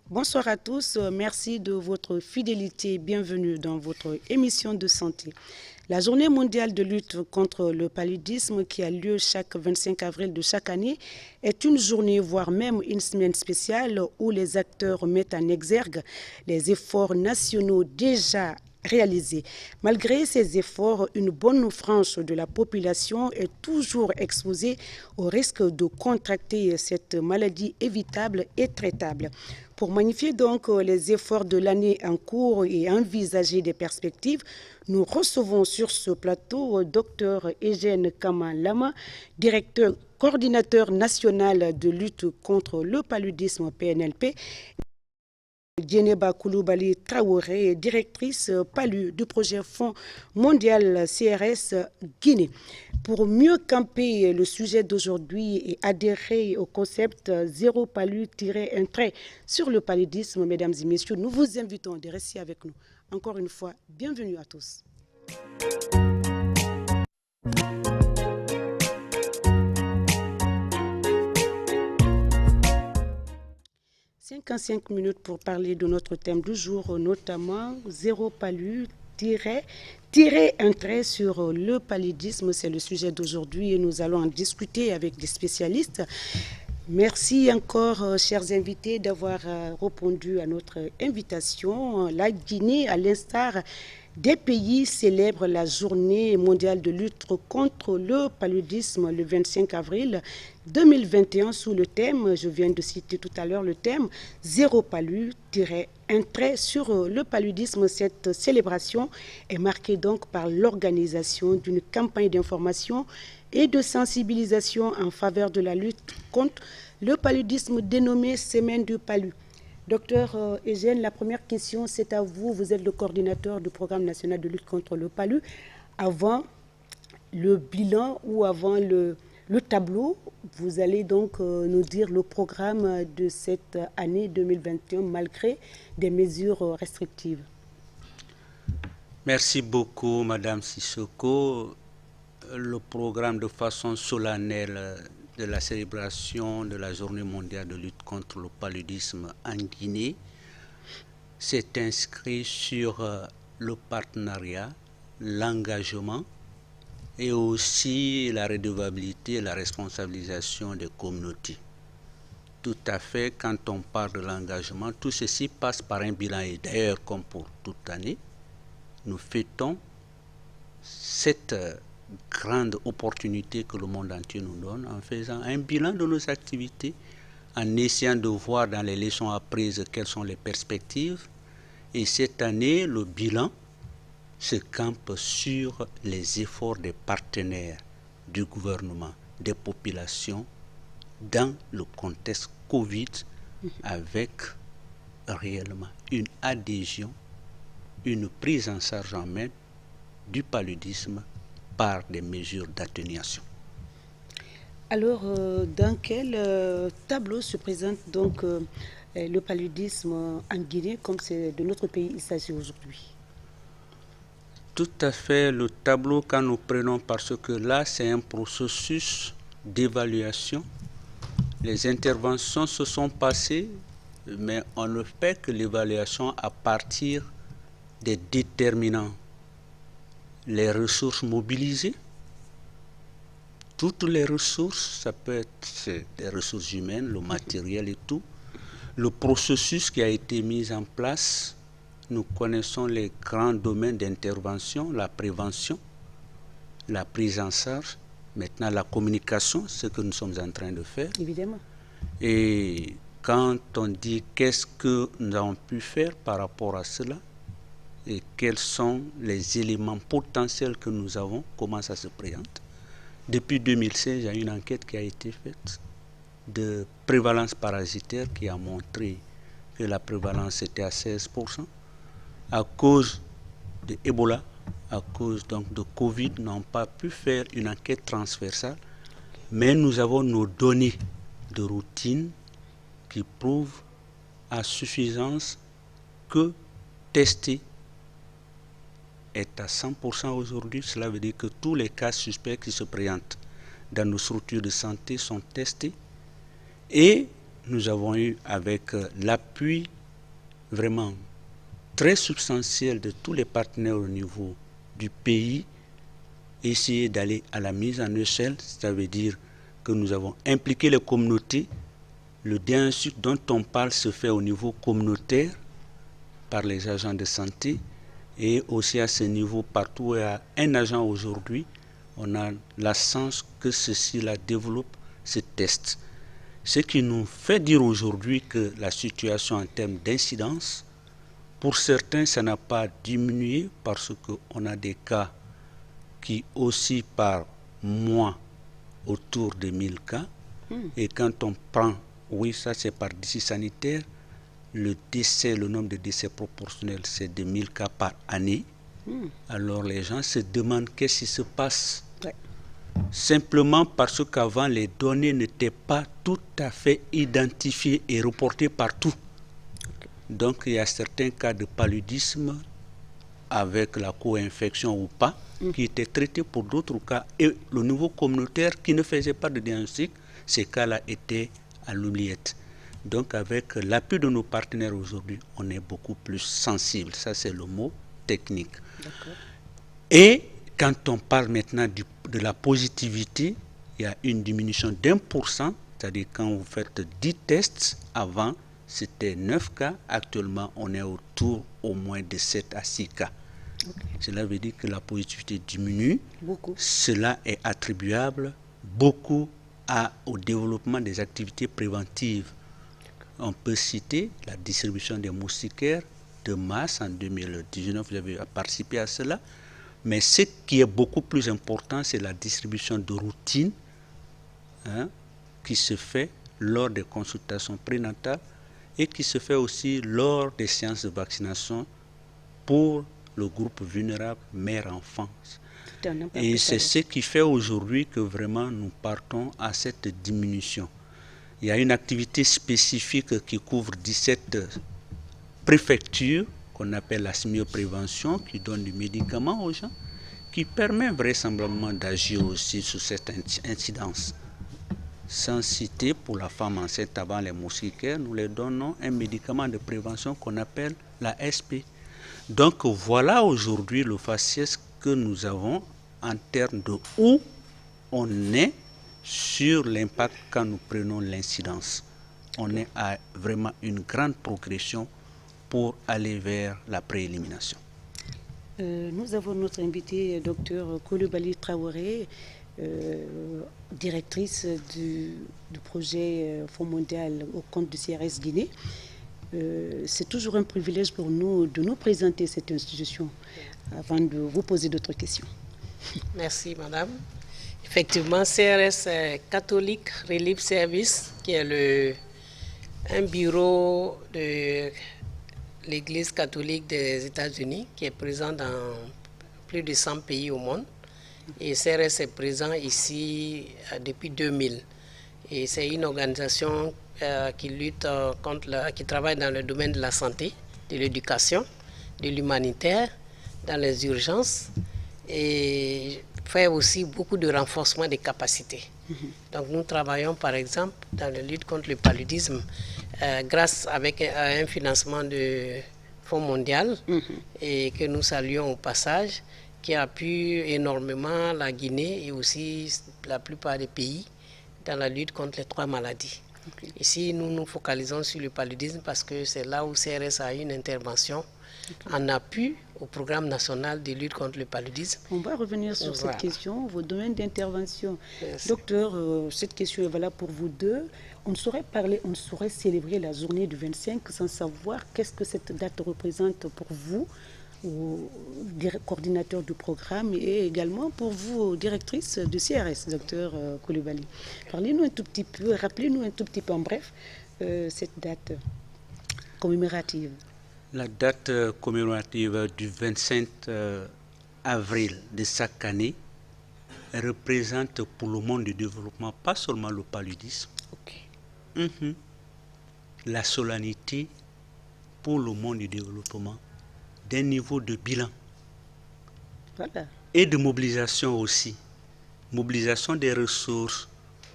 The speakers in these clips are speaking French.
Bonsoir à tous, merci de votre fidélité. Bienvenue dans votre émission de santé. La journée mondiale de lutte contre le paludisme qui a lieu chaque 25 avril de chaque année est une journée, voire même une semaine spéciale où les acteurs mettent en exergue les efforts nationaux déjà réalisés. Malgré ces efforts, une bonne frange de la population est toujours exposée au risque de contracter cette maladie évitable et traitable. Pour magnifier donc les efforts de l'année en cours et envisager des perspectives, nous recevons sur ce plateau Dr Eugène Kama-Lama, directeur coordinateur national de lutte contre le paludisme PNLP, Djeneba Koulibaly Traoré, directrice PALU du projet Fonds mondial CRS Guinée. Pour mieux camper le sujet d'aujourd'hui et adhérer au concept zéro palu-un trait sur le paludisme, mesdames et messieurs, nous vous invitons de rester avec nous. Encore une fois, bienvenue à tous. 55 minutes pour parler de notre thème du jour, notamment zéro palu, tirer un trait sur le paludisme. C'est le sujet d'aujourd'hui et nous allons en discuter avec des spécialistes. Merci encore, chers invités, d'avoir répondu à notre invitation. La Guinée, à l'instar des pays, célèbre la journée mondiale de lutte contre le paludisme le 25 avril 2021 sous le thème, je viens de citer tout à l'heure le thème, zéro palu-un trait sur le paludisme. Cette célébration est marquée donc par l'organisation d'une campagne d'information et de sensibilisation en faveur de la lutte contre le paludisme dénommée Semaine du Palu. Docteur Eugène, la première question, c'est à vous. Vous êtes le coordinateur du programme national de lutte contre le palu. Avant le bilan ou avant le tableau, vous allez donc nous dire le programme de cette année 2021 malgré des mesures restrictives. Merci beaucoup, Madame Sissoko. Le programme de façon solennelle de la célébration de la Journée mondiale de lutte contre le paludisme en Guinée s'est inscrit sur le partenariat, l'engagement et aussi la redevabilité et la responsabilisation des communautés. Tout à fait, quand on parle de l'engagement, tout ceci passe par un bilan et d'ailleurs, comme pour toute année, nous fêtons cette grande opportunité que le monde entier nous donne en faisant un bilan de nos activités, en essayant de voir dans les leçons apprises quelles sont les perspectives. Et cette année, le bilan se campe sur les efforts des partenaires du gouvernement, des populations dans le contexte Covid avec réellement une adhésion, une prise en charge en main du paludisme par des mesures d'atténuation. Alors, dans quel tableau se présente donc le paludisme en Guinée, comme c'est de notre pays il s'agit aujourd'hui? Tout à fait, le tableau quand nous prenons, parce que là, c'est un processus d'évaluation. Les interventions se sont passées, mais on ne fait que l'évaluation à partir des déterminants. Les ressources mobilisées, toutes les ressources, ça peut être des ressources humaines, le matériel et tout. Le processus qui a été mis en place, nous connaissons les grands domaines d'intervention, la prévention, la prise en charge, maintenant la communication, ce que nous sommes en train de faire. Évidemment. Et quand on dit qu'est-ce que nous avons pu faire par rapport à cela, et quels sont les éléments potentiels que nous avons, comment ça se présente. Depuis 2016, il y a une enquête qui a été faite de prévalence parasitaire qui a montré que la prévalence était à 16%. À cause de Ebola, à cause donc de Covid, n'ont pas pu faire une enquête transversale, mais nous avons nos données de routine qui prouvent à suffisance que tester est à 100% aujourd'hui. Cela veut dire que tous les cas suspects qui se présentent dans nos structures de santé sont testés. Et nous avons eu, avec l'appui vraiment très substantiel de tous les partenaires au niveau du pays, essayer d'aller à la mise en échelle. Ça veut dire que nous avons impliqué les communautés. Le diagnostic dont on parle se fait au niveau communautaire par les agents de santé, et aussi à ce niveau, partout où il y a un agent aujourd'hui, on a la chance que ceci-là développe ce test. Ce qui nous fait dire aujourd'hui que la situation en termes d'incidence, pour certains, ça n'a pas diminué parce qu'on a des cas qui oscillent par mois autour de 1000 cas. Et quand on prend, oui, ça c'est par décès sanitaire, le nombre de décès proportionnels, c'est de 1000 cas par année. Alors les gens se demandent qu'est-ce qui se passe. Simplement parce qu'avant, les données n'étaient pas tout à fait identifiées et reportées partout. Donc il y a certains cas de paludisme avec la co-infection ou pas, qui étaient traités pour d'autres cas. Et le niveau communautaire qui ne faisait pas de diagnostic, ces cas-là étaient à l'oubliette. Donc avec l'appui de nos partenaires aujourd'hui, on est beaucoup plus sensible. Ça, c'est le mot technique. Et quand on parle maintenant de la positivité, il y a une diminution d'1%, c'est-à-dire quand vous faites 10 tests, avant c'était 9 cas, actuellement on est autour au moins de 7 à 6 cas. Cela veut dire que la positivité diminue. Cela est attribuable beaucoup au développement des activités préventives. On peut citer la distribution des moustiquaires de masse en 2019, vous avez participé à cela. Mais ce qui est beaucoup plus important, c'est la distribution de routine qui se fait lors des consultations prénatales et qui se fait aussi lors des séances de vaccination pour le groupe vulnérable mère-enfant. Et c'est ce qui fait aujourd'hui que vraiment nous partons à cette diminution. Il y a une activité spécifique qui couvre 17 préfectures qu'on appelle la sémioprévention, qui donne du médicament aux gens, qui permet vraisemblablement d'agir aussi sur cette incidence. Sans citer pour la femme enceinte avant les moustiquaires, nous leur donnons un médicament de prévention qu'on appelle la SP. Donc voilà aujourd'hui le faciès que nous avons en termes de où on est sur l'impact quand nous prenons l'incidence. On est à vraiment une grande progression pour aller vers la préélimination. Nous avons notre invité, Dr Coulibaly Traoré, directrice du projet Fonds mondial au compte du CRS Guinée. C'est toujours un privilège pour nous de nous présenter cette institution avant de vous poser d'autres questions. Merci, madame. Effectivement, CRS Catholic Relief Service, qui est un bureau de l'Église catholique des États-Unis, qui est présent dans plus de 100 pays au monde. Et CRS est présent ici depuis 2000. Et c'est une organisation qui lutte qui travaille dans le domaine de la santé, de l'éducation, de l'humanitaire, dans les urgences, et fait aussi beaucoup de renforcement des capacités. Donc nous travaillons par exemple dans la lutte contre le paludisme grâce à un financement de Fonds mondial et que nous saluons au passage, qui appuie énormément la Guinée et aussi la plupart des pays dans la lutte contre les 3 maladies. Ici, nous nous focalisons sur le paludisme parce que c'est là où CRS a une intervention en appui au programme national de lutte contre le paludisme. On va revenir sur cette question, vos domaines d'intervention. Docteur, cette question est valable pour vous deux. On ne saurait célébrer la journée du 25 sans savoir qu'est-ce que cette date représente pour vous, coordinateur du programme, et également pour vous, directrice du CRS, docteur Coulibaly. Parlez-nous un tout petit peu, rappelez-nous un tout petit peu en bref cette date commémorative. La date commémorative du 25 avril de chaque année représente pour le monde du développement pas seulement le paludisme, la solennité pour le monde du développement d'un niveau de bilan et de mobilisation aussi. Mobilisation des ressources,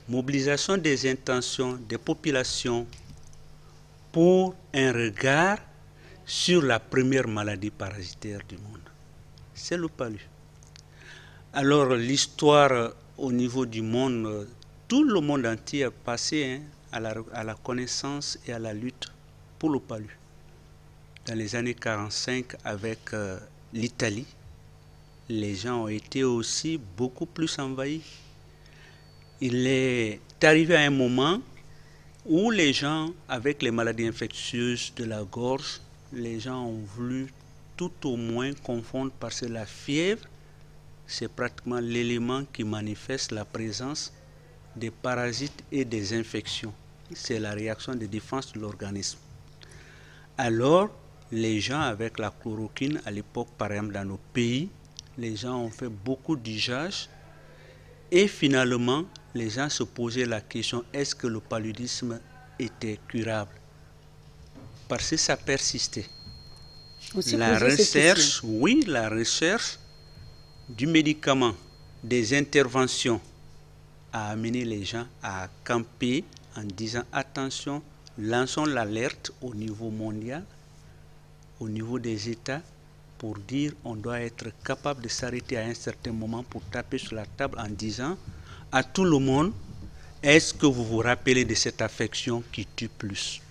mobilisation des intentions des populations pour un regard sur la première maladie parasitaire du monde. C'est le palu. Alors l'histoire au niveau du monde, tout le monde entier est passé à la connaissance et à la lutte pour le palu. Dans les années 45 avec l'Italie, les gens ont été aussi beaucoup plus envahis. Il est arrivé à un moment où les gens, avec les maladies infectieuses de la gorge, les gens ont voulu tout au moins confondre parce que la fièvre, c'est pratiquement l'élément qui manifeste la présence des parasites et des infections. C'est la réaction de défense de l'organisme. Alors, les gens avec la chloroquine, à l'époque, par exemple, dans nos pays, les gens ont fait beaucoup d'usage et finalement, les gens se posaient la question, est-ce que le paludisme était curable? Parce que ça persistait. La recherche du médicament, des interventions a amené les gens à camper en disant attention, lançons l'alerte au niveau mondial, au niveau des États, pour dire on doit être capable de s'arrêter à un certain moment pour taper sur la table en disant à tout le monde, est-ce que vous vous rappelez de cette affection qui tue plus?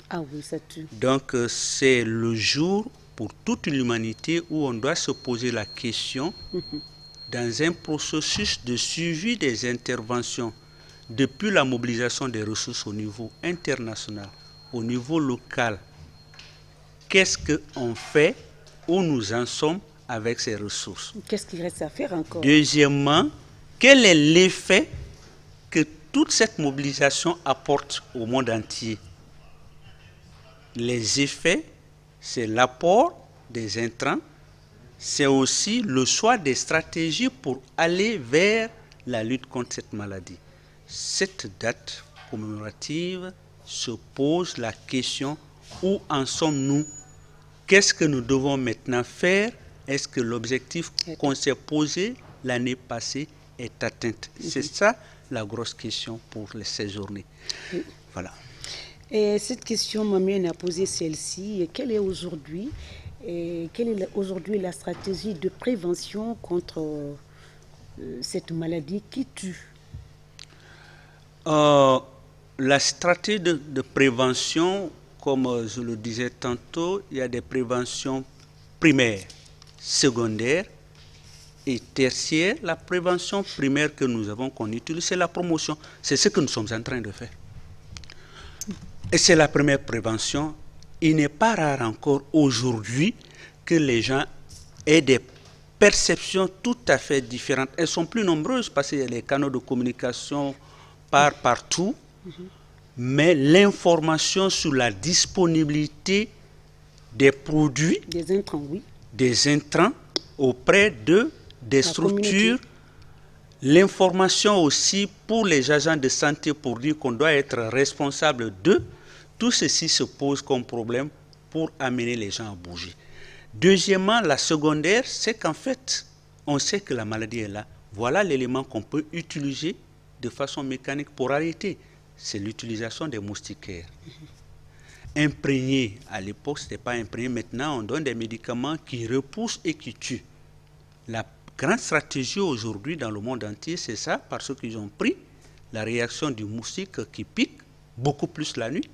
Ah oui, ça tue. Donc c'est le jour pour toute l'humanité où on doit se poser la question dans un processus de suivi des interventions depuis la mobilisation des ressources au niveau international, au niveau local. Qu'est-ce qu'on fait? Où nous en sommes avec ces ressources? Qu'est-ce qu'il reste à faire encore? Deuxièmement, quel est l'effet que toute cette mobilisation apporte au monde entier? Les effets, c'est l'apport des intrants, c'est aussi le choix des stratégies pour aller vers la lutte contre cette maladie. Cette date commémorative se pose la question, où en sommes-nous? Qu'est-ce que nous devons maintenant faire? Est-ce que l'objectif qu'on s'est posé l'année passée est atteint? C'est ça la grosse question pour ces journées. Voilà. Et cette question m'amène à poser celle-ci. Quelle est aujourd'hui la stratégie de prévention contre cette maladie qui tue? La stratégie de prévention, comme je le disais tantôt, il y a des préventions primaires, secondaires et tertiaires. La prévention primaire que nous avons qu'on utilise, c'est la promotion. C'est ce que nous sommes en train de faire. Et c'est la première prévention. Il n'est pas rare encore aujourd'hui que les gens aient des perceptions tout à fait différentes. Elles sont plus nombreuses parce qu'il y a les canaux de communication partout. Mais l'information sur la disponibilité des produits, des intrants auprès des structures, l'information aussi pour les agents de santé pour dire qu'on doit être responsable d'eux, tout ceci se pose comme problème pour amener les gens à bouger. Deuxièmement, la secondaire, c'est qu'en fait, on sait que la maladie est là. Voilà l'élément qu'on peut utiliser de façon mécanique pour arrêter. C'est l'utilisation des moustiquaires. Imprégnés, à l'époque, ce n'était pas imprégné. Maintenant, on donne des médicaments qui repoussent et qui tuent. La grande stratégie aujourd'hui dans le monde entier, c'est ça, parce qu'ils ont pris la réaction du moustique qui pique beaucoup plus la nuit.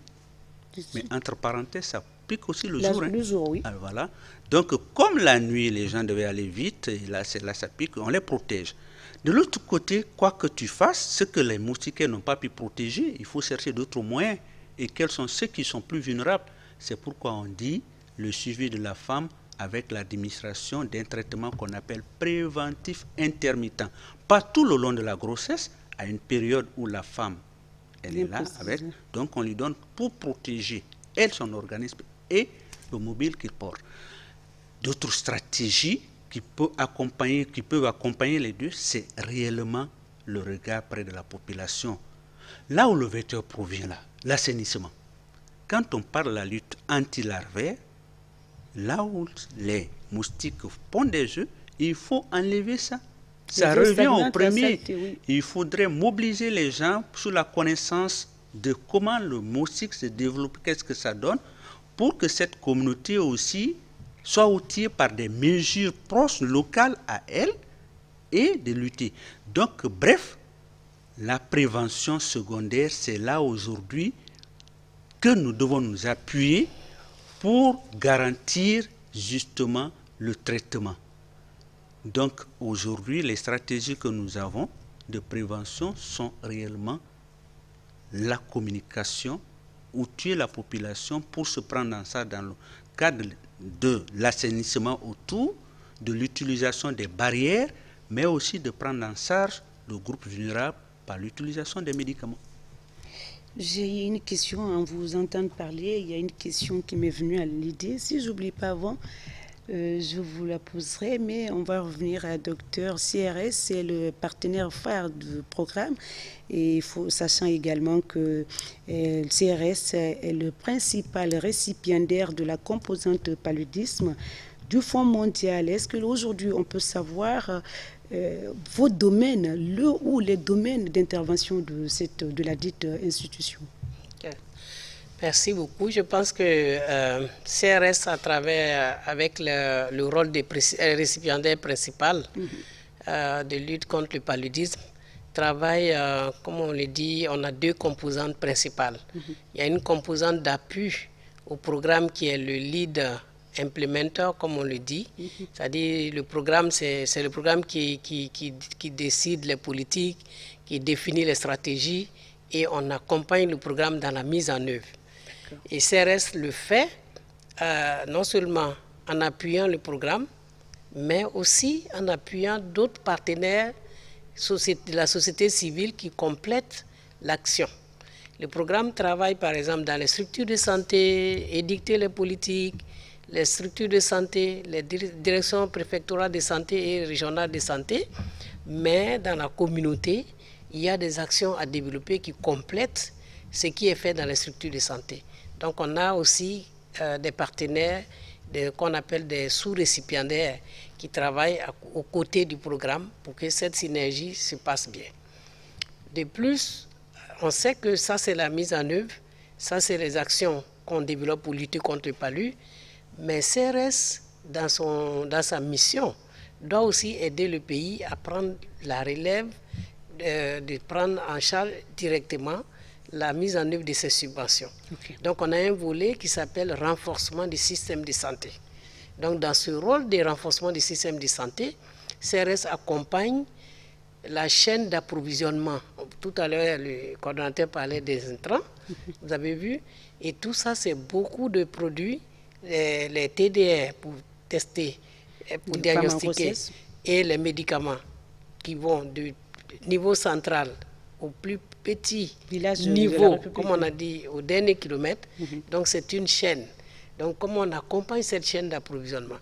Mais entre parenthèses, ça pique aussi le jour. Le jour, oui. Alors, voilà. Donc, comme la nuit, les gens devaient aller vite, et là, ça pique, on les protège. De l'autre côté, quoi que tu fasses, ce que les moustiquaires n'ont pas pu protéger, il faut chercher d'autres moyens. Et quels sont ceux qui sont plus vulnérables? C'est pourquoi on dit le suivi de la femme avec l'administration d'un traitement qu'on appelle préventif intermittent. Pas tout le long de la grossesse, à une période où la femme, elle est là avec. Donc on lui donne pour protéger elle, son organisme et le mobile qu'il porte. D'autres stratégies qui peuvent accompagner les deux, c'est réellement le regard près de la population. Là où le vecteur provient, là, l'assainissement. Quand on parle de la lutte anti-larvaire, là où les moustiques pondent des œufs, il faut enlever ça. Ça revient au premier. Oui. Il faudrait mobiliser les gens sur la connaissance de comment le moustique se développe, qu'est-ce que ça donne, pour que cette communauté aussi soit outillée par des mesures proches, locales à elle, et de lutter. Donc, bref, la prévention secondaire, c'est là aujourd'hui que nous devons nous appuyer pour garantir justement le traitement. Donc aujourd'hui, les stratégies que nous avons de prévention sont réellement la communication, outiller la population pour se prendre en ça dans le cadre de l'assainissement autour, de l'utilisation des barrières, mais aussi de prendre en charge le groupe vulnérable par l'utilisation des médicaments. J'ai une question, en vous entendant parler, il y a une question qui m'est venue à l'idée. Si je n'oublie pas avant, je vous la poserai, mais on va revenir à Docteur. CRS, c'est le partenaire phare du programme. Et sachant également que le CRS est le principal récipiendaire de la composante paludisme du Fonds mondial. Est-ce qu'aujourd'hui, on peut savoir vos domaines, les domaines d'intervention de la dite institution? Merci beaucoup. Je pense que CRS, avec le rôle des récipiendaires principal de lutte contre le paludisme, travaille, comme on le dit, on a deux composantes principales. Il y a une composante d'appui au programme qui est le lead implémenteur, comme on le dit. C'est-à-dire le programme, c'est le programme qui décide les politiques, qui définit les stratégies, et on accompagne le programme dans la mise en œuvre. Et CRS le fait non seulement en appuyant le programme, mais aussi en appuyant d'autres partenaires de la société civile qui complètent l'action. Le programme travaille par exemple dans les structures de santé, édicter les politiques, les structures de santé, les directions préfectorales de santé et régionales de santé, mais dans la communauté, il y a des actions à développer qui complètent ce qui est fait dans les structures de santé. Donc on a aussi des partenaires qu'on appelle des sous-récipiendaires qui travaillent aux côtés du programme pour que cette synergie se passe bien. De plus, on sait que ça c'est la mise en œuvre, ça c'est les actions qu'on développe pour lutter contre le palu, mais CRS, dans sa mission, doit aussi aider le pays à prendre la relève, de prendre en charge directement la mise en œuvre de ces subventions. Okay. Donc on a un volet qui s'appelle renforcement du système de santé. Donc dans ce rôle de renforcement du système de santé, CRS accompagne la chaîne d'approvisionnement. Tout à l'heure, le coordonnateur parlait des intrants, vous avez vu, et tout ça c'est beaucoup de produits, les TDR pour tester, pour diagnostiquer, et les médicaments qui vont du niveau central au plus petit niveau, comme on a dit, au dernier kilomètre. Donc c'est une chaîne. Donc comment on accompagne cette chaîne d'approvisionnement.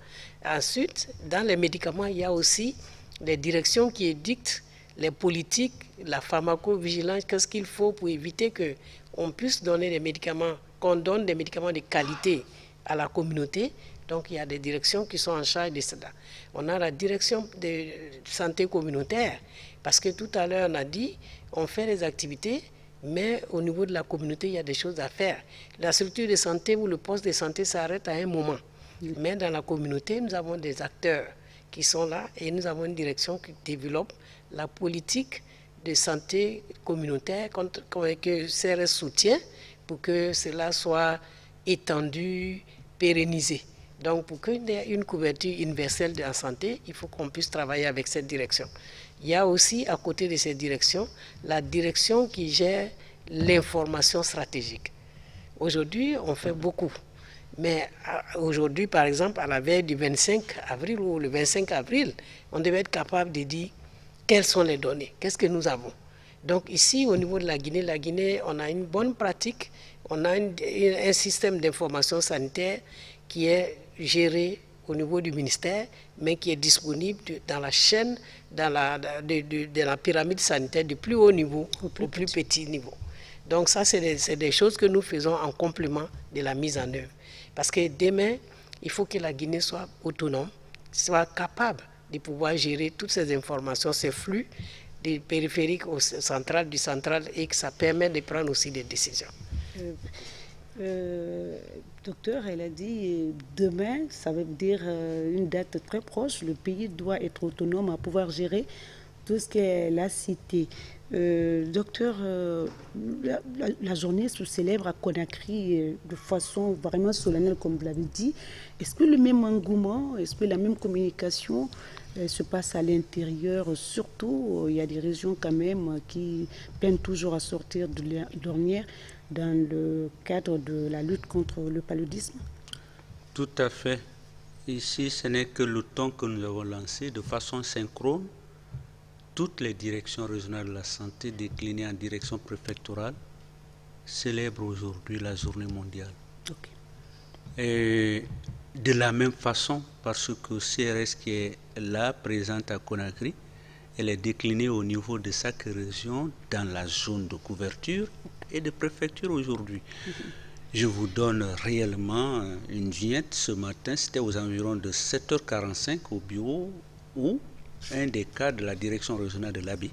Ensuite, dans les médicaments, il y a aussi des directions qui édictent les politiques, la pharmacovigilance, qu'est-ce qu'il faut pour éviter qu'on puisse donner des médicaments, qu'on donne des médicaments de qualité à la communauté. Donc il y a des directions qui sont en charge de cela. On a la direction de santé communautaire, parce que tout à l'heure on a dit, on fait des activités, mais au niveau de la communauté, il y a des choses à faire. La structure de santé ou le poste de santé s'arrête à un moment. Mais dans la communauté, nous avons des acteurs qui sont là et nous avons une direction qui développe la politique de santé communautaire que CRS soutient pour que cela soit étendu, pérennisé. Donc pour qu'il y ait une couverture universelle de la santé, il faut qu'on puisse travailler avec cette direction. Il y a aussi, à côté de cette direction, la direction qui gère l'information stratégique. Aujourd'hui, on fait beaucoup. Mais aujourd'hui, par exemple, à la veille du 25 avril ou le 25 avril, on devait être capable de dire quelles sont les données, qu'est-ce que nous avons. Donc ici, au niveau de la Guinée, on a une bonne pratique, on a un système d'information sanitaire qui est géré au niveau du ministère, mais qui est disponible dans la chaîne, de la pyramide sanitaire du plus haut niveau au plus petit niveau. Donc ça, c'est des choses que nous faisons en complément de la mise en œuvre. Parce que demain, il faut que la Guinée soit autonome, soit capable de pouvoir gérer toutes ces informations, ces flux du périphérique au central, du central, et que ça permet de prendre aussi des décisions. Docteur, elle a dit demain, ça veut dire une date très proche, le pays doit être autonome à pouvoir gérer tout ce qu'elle a cité. Docteur, la journée se célèbre à Conakry de façon vraiment solennelle, comme vous l'avez dit. Est-ce que le même engouement, est-ce que la même communication se passe à l'intérieur? Surtout, il y a des régions quand même qui peinent toujours à sortir de l'ornière dans le cadre de la lutte contre le paludisme. Tout à fait. Ici, ce n'est que le temps que nous avons lancé de façon synchrone. Toutes les directions régionales de la santé déclinées en direction préfectorale célèbrent aujourd'hui la journée mondiale. Okay. Et de la même façon, parce que CRS qui est là, présente à Conakry, elle est déclinée au niveau de chaque région dans la zone de couverture et de préfecture aujourd'hui. Je vous donne réellement une vignette. Ce matin, c'était aux environs de 7h45 au bureau où un des cadres de la direction régionale de l'ABI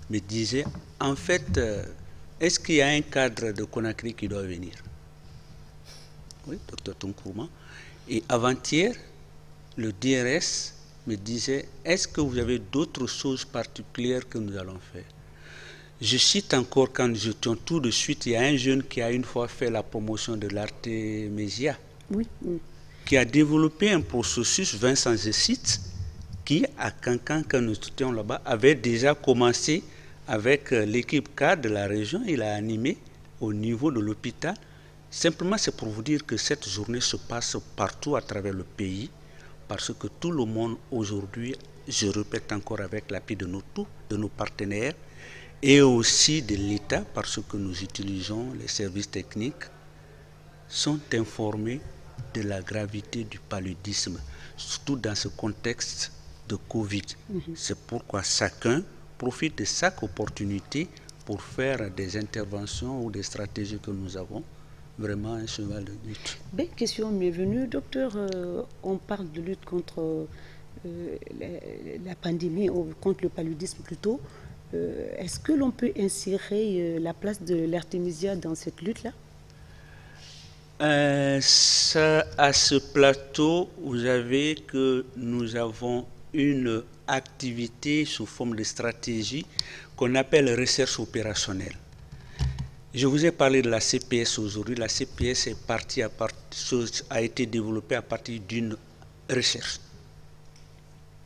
me disait, en fait, est-ce qu'il y a un cadre de Conakry qui doit venir? Oui, docteur Tonkourma. Et avant-hier, le DRS me disait, est-ce que vous avez d'autres choses particulières que nous allons faire? Je cite encore, quand nous étions tout de suite, il y a un jeune qui a une fois fait la promotion de l'artémisia, oui. qui a développé un processus, Vincent Zessit, qui, à Cancan, quand nous étions là-bas, avait déjà commencé avec l'équipe cadre de la région. Il a animé au niveau de l'hôpital. Simplement, c'est pour vous dire que cette journée se passe partout à travers le pays, parce que tout le monde aujourd'hui, je répète encore avec l'appui de nos partenaires, et aussi de l'État, parce que nous utilisons les services techniques, sont informés de la gravité du paludisme, surtout dans ce contexte de Covid. C'est pourquoi chacun profite de chaque opportunité pour faire des interventions ou des stratégies que nous avons. Vraiment un cheval de lutte. Belle question m'est venue, docteur. On parle de lutte contre la pandémie, ou contre le paludisme plutôt. Est-ce que l'on peut insérer la place de l'artémisia dans cette lutte-là? À ce plateau, vous avez que nous avons une activité sous forme de stratégie qu'on appelle recherche opérationnelle. Je vous ai parlé de la CPS aujourd'hui. La CPS a été développée à partir d'une recherche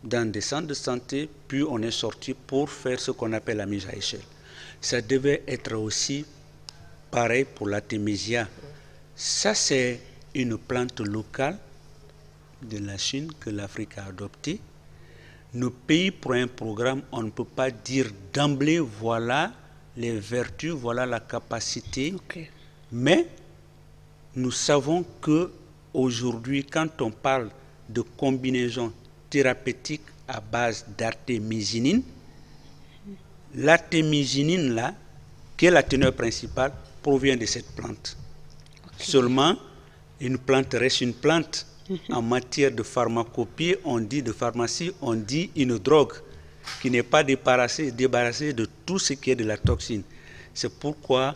dans des centres de santé, puis on est sorti pour faire ce qu'on appelle la mise à échelle. Ça devait être aussi pareil pour l'artémisia. Ça, c'est une plante locale de la Chine que l'Afrique a adoptée. Nos pays, pour un programme, on ne peut pas dire d'emblée, voilà les vertus, voilà la capacité. Okay. Mais nous savons qu'aujourd'hui, quand on parle de combinaison thérapeutique à base d'artémisinine, l'artémisinine, là, qui est la teneur principale, provient de cette plante. Okay. Seulement, une plante reste une plante. En matière de pharmacopée, on dit de pharmacie, on dit une drogue qui n'est pas débarrassée de tout ce qui est de la toxine. C'est pourquoi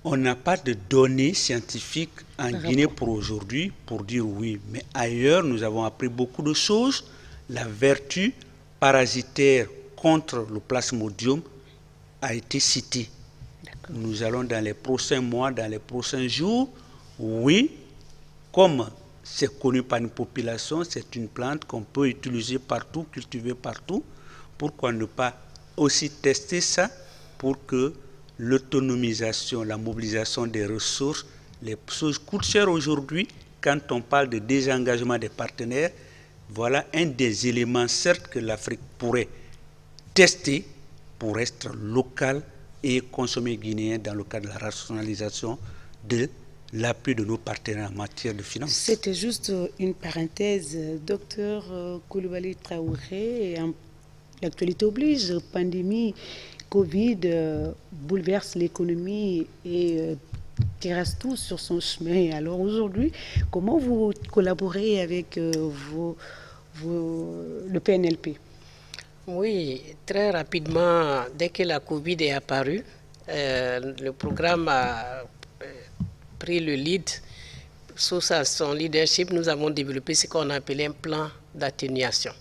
on n'a pas de données scientifiques en Guinée pour aujourd'hui pour dire oui. Mais ailleurs, nous avons appris beaucoup de choses. La vertu parasitaire contre le plasmodium a été citée. Nous allons dans les prochains mois, dans les prochains jours, oui, comme c'est connu par une population, c'est une plante qu'on peut utiliser partout, cultiver partout. Pourquoi ne pas aussi tester ça pour que l'autonomisation, la mobilisation des ressources, les choses coûtent cher aujourd'hui. Quand on parle de désengagement des partenaires, voilà un des éléments, certes, que l'Afrique pourrait tester pour être local et consommer guinéen dans le cadre de la rationalisation de l'appui de nos partenaires en matière de finances. C'était juste une parenthèse. Docteur Coulibaly Traoré, l'actualité oblige, pandémie, Covid bouleverse l'économie et terrasse tout sur son chemin. Alors aujourd'hui, comment vous collaborez avec le PNLP? Oui, très rapidement, dès que la Covid est apparue, le programme a pris le lead. Sous son leadership, nous avons développé ce qu'on appelait un plan d'atténuation.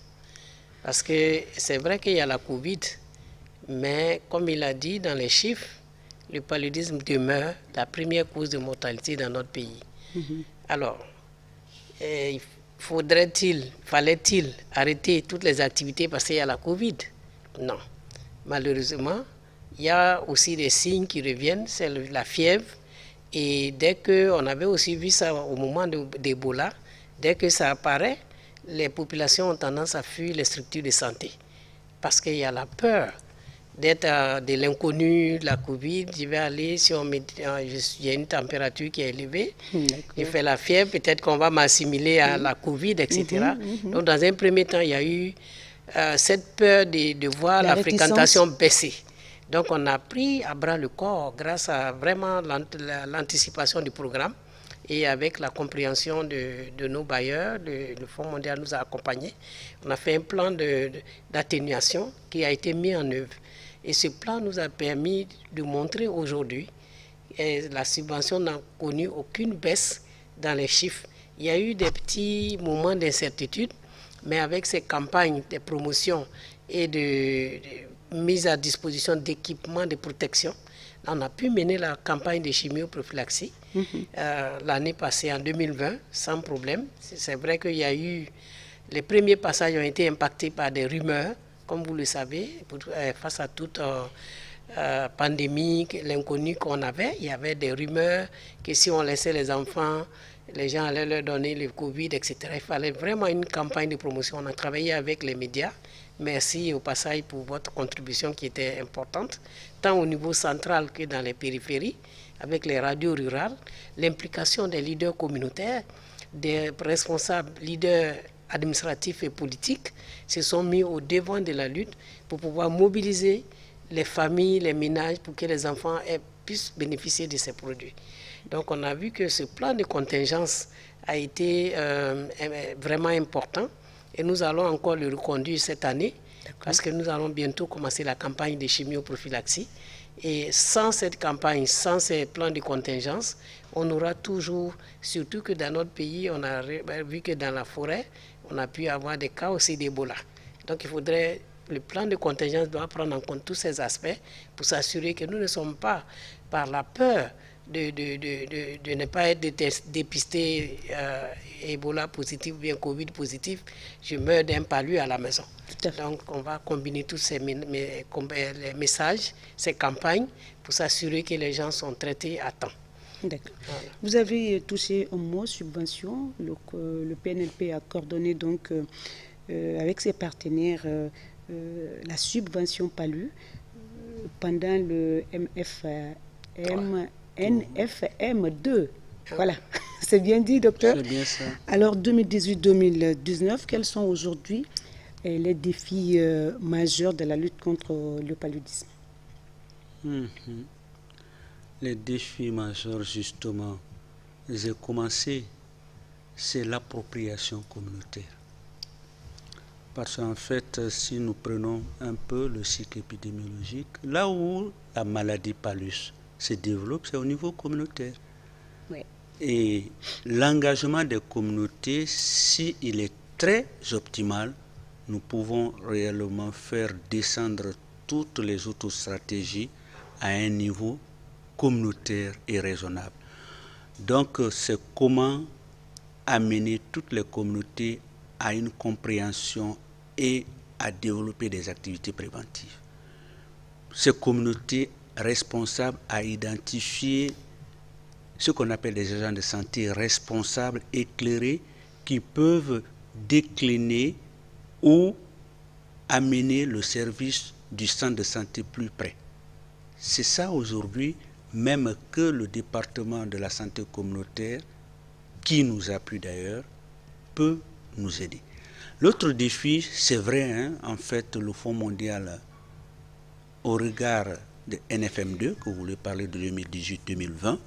Parce que c'est vrai qu'il y a la Covid, mais comme il a dit dans les chiffres, le paludisme demeure la première cause de mortalité dans notre pays. Alors, fallait-il arrêter toutes les activités parce qu'il y a la Covid? Non. Malheureusement, il y a aussi des signes qui reviennent, c'est la fièvre. Et dès qu'on avait aussi vu ça au moment d'Ebola, dès que ça apparaît, les populations ont tendance à fuir les structures de santé. Parce qu'il y a la peur d'être de l'inconnu, de la Covid. Je vais aller, si il y a une température qui est élevée, je fais la fièvre, peut-être qu'on va m'assimiler à la Covid, etc. Donc, dans un premier temps, il y a eu cette peur de voir la fréquentation baisser. Donc, on a pris à bras le corps grâce à vraiment l'anticipation du programme et avec la compréhension de nos bailleurs. Le Fonds mondial nous a accompagnés. On a fait un plan d'atténuation qui a été mis en œuvre. Et ce plan nous a permis de montrer aujourd'hui que la subvention n'a connu aucune baisse dans les chiffres. Il y a eu des petits moments d'incertitude, mais avec ces campagnes de promotion et de mise à disposition d'équipements de protection, on a pu mener la campagne de chimioprophylaxie l'année passée, en 2020, sans problème. C'est vrai qu'il y a eu... Les premiers passages ont été impactés par des rumeurs, comme vous le savez, face à toute pandémie, l'inconnu qu'on avait. Il y avait des rumeurs que si on laissait les enfants, les gens allaient leur donner le Covid, etc. Il fallait vraiment une campagne de promotion. On a travaillé avec les médias. Merci au passage pour votre contribution qui était importante, tant au niveau central que dans les périphéries, avec les radios rurales, l'implication des leaders communautaires, des responsables leaders administratifs et politiques se sont mis au devant de la lutte pour pouvoir mobiliser les familles, les ménages, pour que les enfants puissent bénéficier de ces produits. Donc on a vu que ce plan de contingence a été vraiment important. Et nous allons encore le reconduire cette année parce que nous allons bientôt commencer la campagne de chimioprophylaxie. Et sans cette campagne, sans ces plans de contingence, on aura toujours, surtout que dans notre pays, on a vu que dans la forêt, on a pu avoir des cas aussi d'Ebola. Donc il faudrait, le plan de contingence doit prendre en compte tous ces aspects pour s'assurer que nous ne sommes pas, par la peur de ne pas être dépisté Ebola positif ou bien Covid positif, je meurs d'un palu à la maison. Donc on va combiner tous ces les messages, ces campagnes pour s'assurer que les gens sont traités à temps. D'accord. Voilà. Vous avez touché un mot subvention. Le PNLP a coordonné donc avec ses partenaires la subvention PALU pendant le NFM2. Voilà, c'est bien dit, docteur. C'est bien ça. Alors, 2018-2019, quels sont aujourd'hui les défis majeurs de la lutte contre le paludisme? Les défis majeurs, justement, j'ai commencé, c'est l'appropriation communautaire. Parce qu'en fait, si nous prenons un peu le cycle épidémiologique, là où la maladie palus se développe, c'est au niveau communautaire. Oui. Et l'engagement des communautés, s'il est très optimal, nous pouvons réellement faire descendre toutes les autres stratégies à un niveau communautaire et raisonnable. Donc, c'est comment amener toutes les communautés à une compréhension et à développer des activités préventives. Ces communautés responsables à identifier ce qu'on appelle des agents de santé responsables, éclairés, qui peuvent décliner ou amener le service du centre de santé plus près. C'est ça aujourd'hui même que le département de la santé communautaire, qui nous appuie d'ailleurs, peut nous aider. L'autre défi, c'est vrai, hein, en fait, le Fonds mondial, au regard de NFM2, que vous voulez parler de 2018-2020,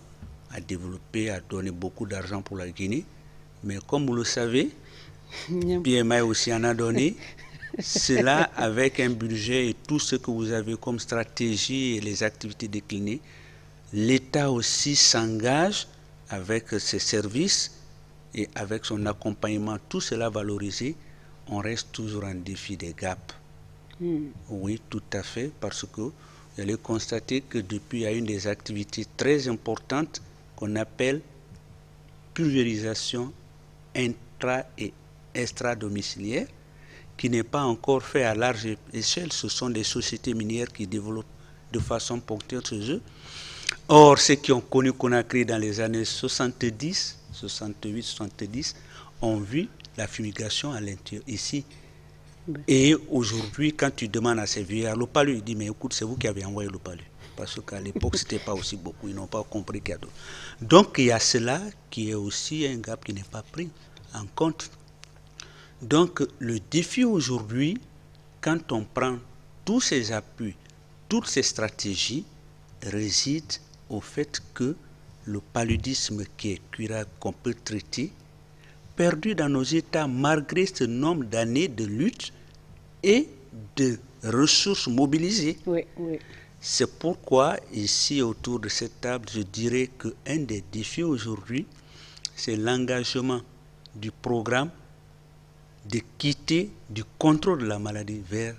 a développé, a donné beaucoup d'argent pour la Guinée. Mais comme vous le savez, PMI aussi en a donné. Cela avec un budget et tout ce que vous avez comme stratégie et les activités déclinées. L'État aussi s'engage avec ses services et avec son accompagnement, tout cela valorisé. On reste toujours en défi des gaps. Oui, tout à fait, parce que vous allez constater que depuis, il y a une des activités très importantes qu'on appelle pulvérisation intra- et extra-domiciliaire, qui n'est pas encore fait à large échelle. Ce sont des sociétés minières qui développent de façon ponctuelle ce jeu. Or, ceux qui ont connu Conakry dans les années 70, 68, 70, ont vu la fumigation à l'intérieur ici. Et aujourd'hui, quand tu demandes à ces vieillards, le palu, il dit, mais écoute, c'est vous qui avez envoyé le palu. Parce qu'à l'époque, ce n'était pas aussi beaucoup. Ils n'ont pas compris qu'il y a d'autres. Donc, il y a cela qui est aussi un gap qui n'est pas pris en compte. Donc, le défi aujourd'hui, quand on prend tous ces appuis, toutes ces stratégies, réside au fait que le paludisme qui est curable, qu'on peut traiter, perdu dans nos États malgré ce nombre d'années de lutte et de ressources mobilisées. Oui, oui. C'est pourquoi, ici, autour de cette table, je dirais qu'un des défis aujourd'hui, c'est l'engagement du programme de quitter du contrôle de la maladie vers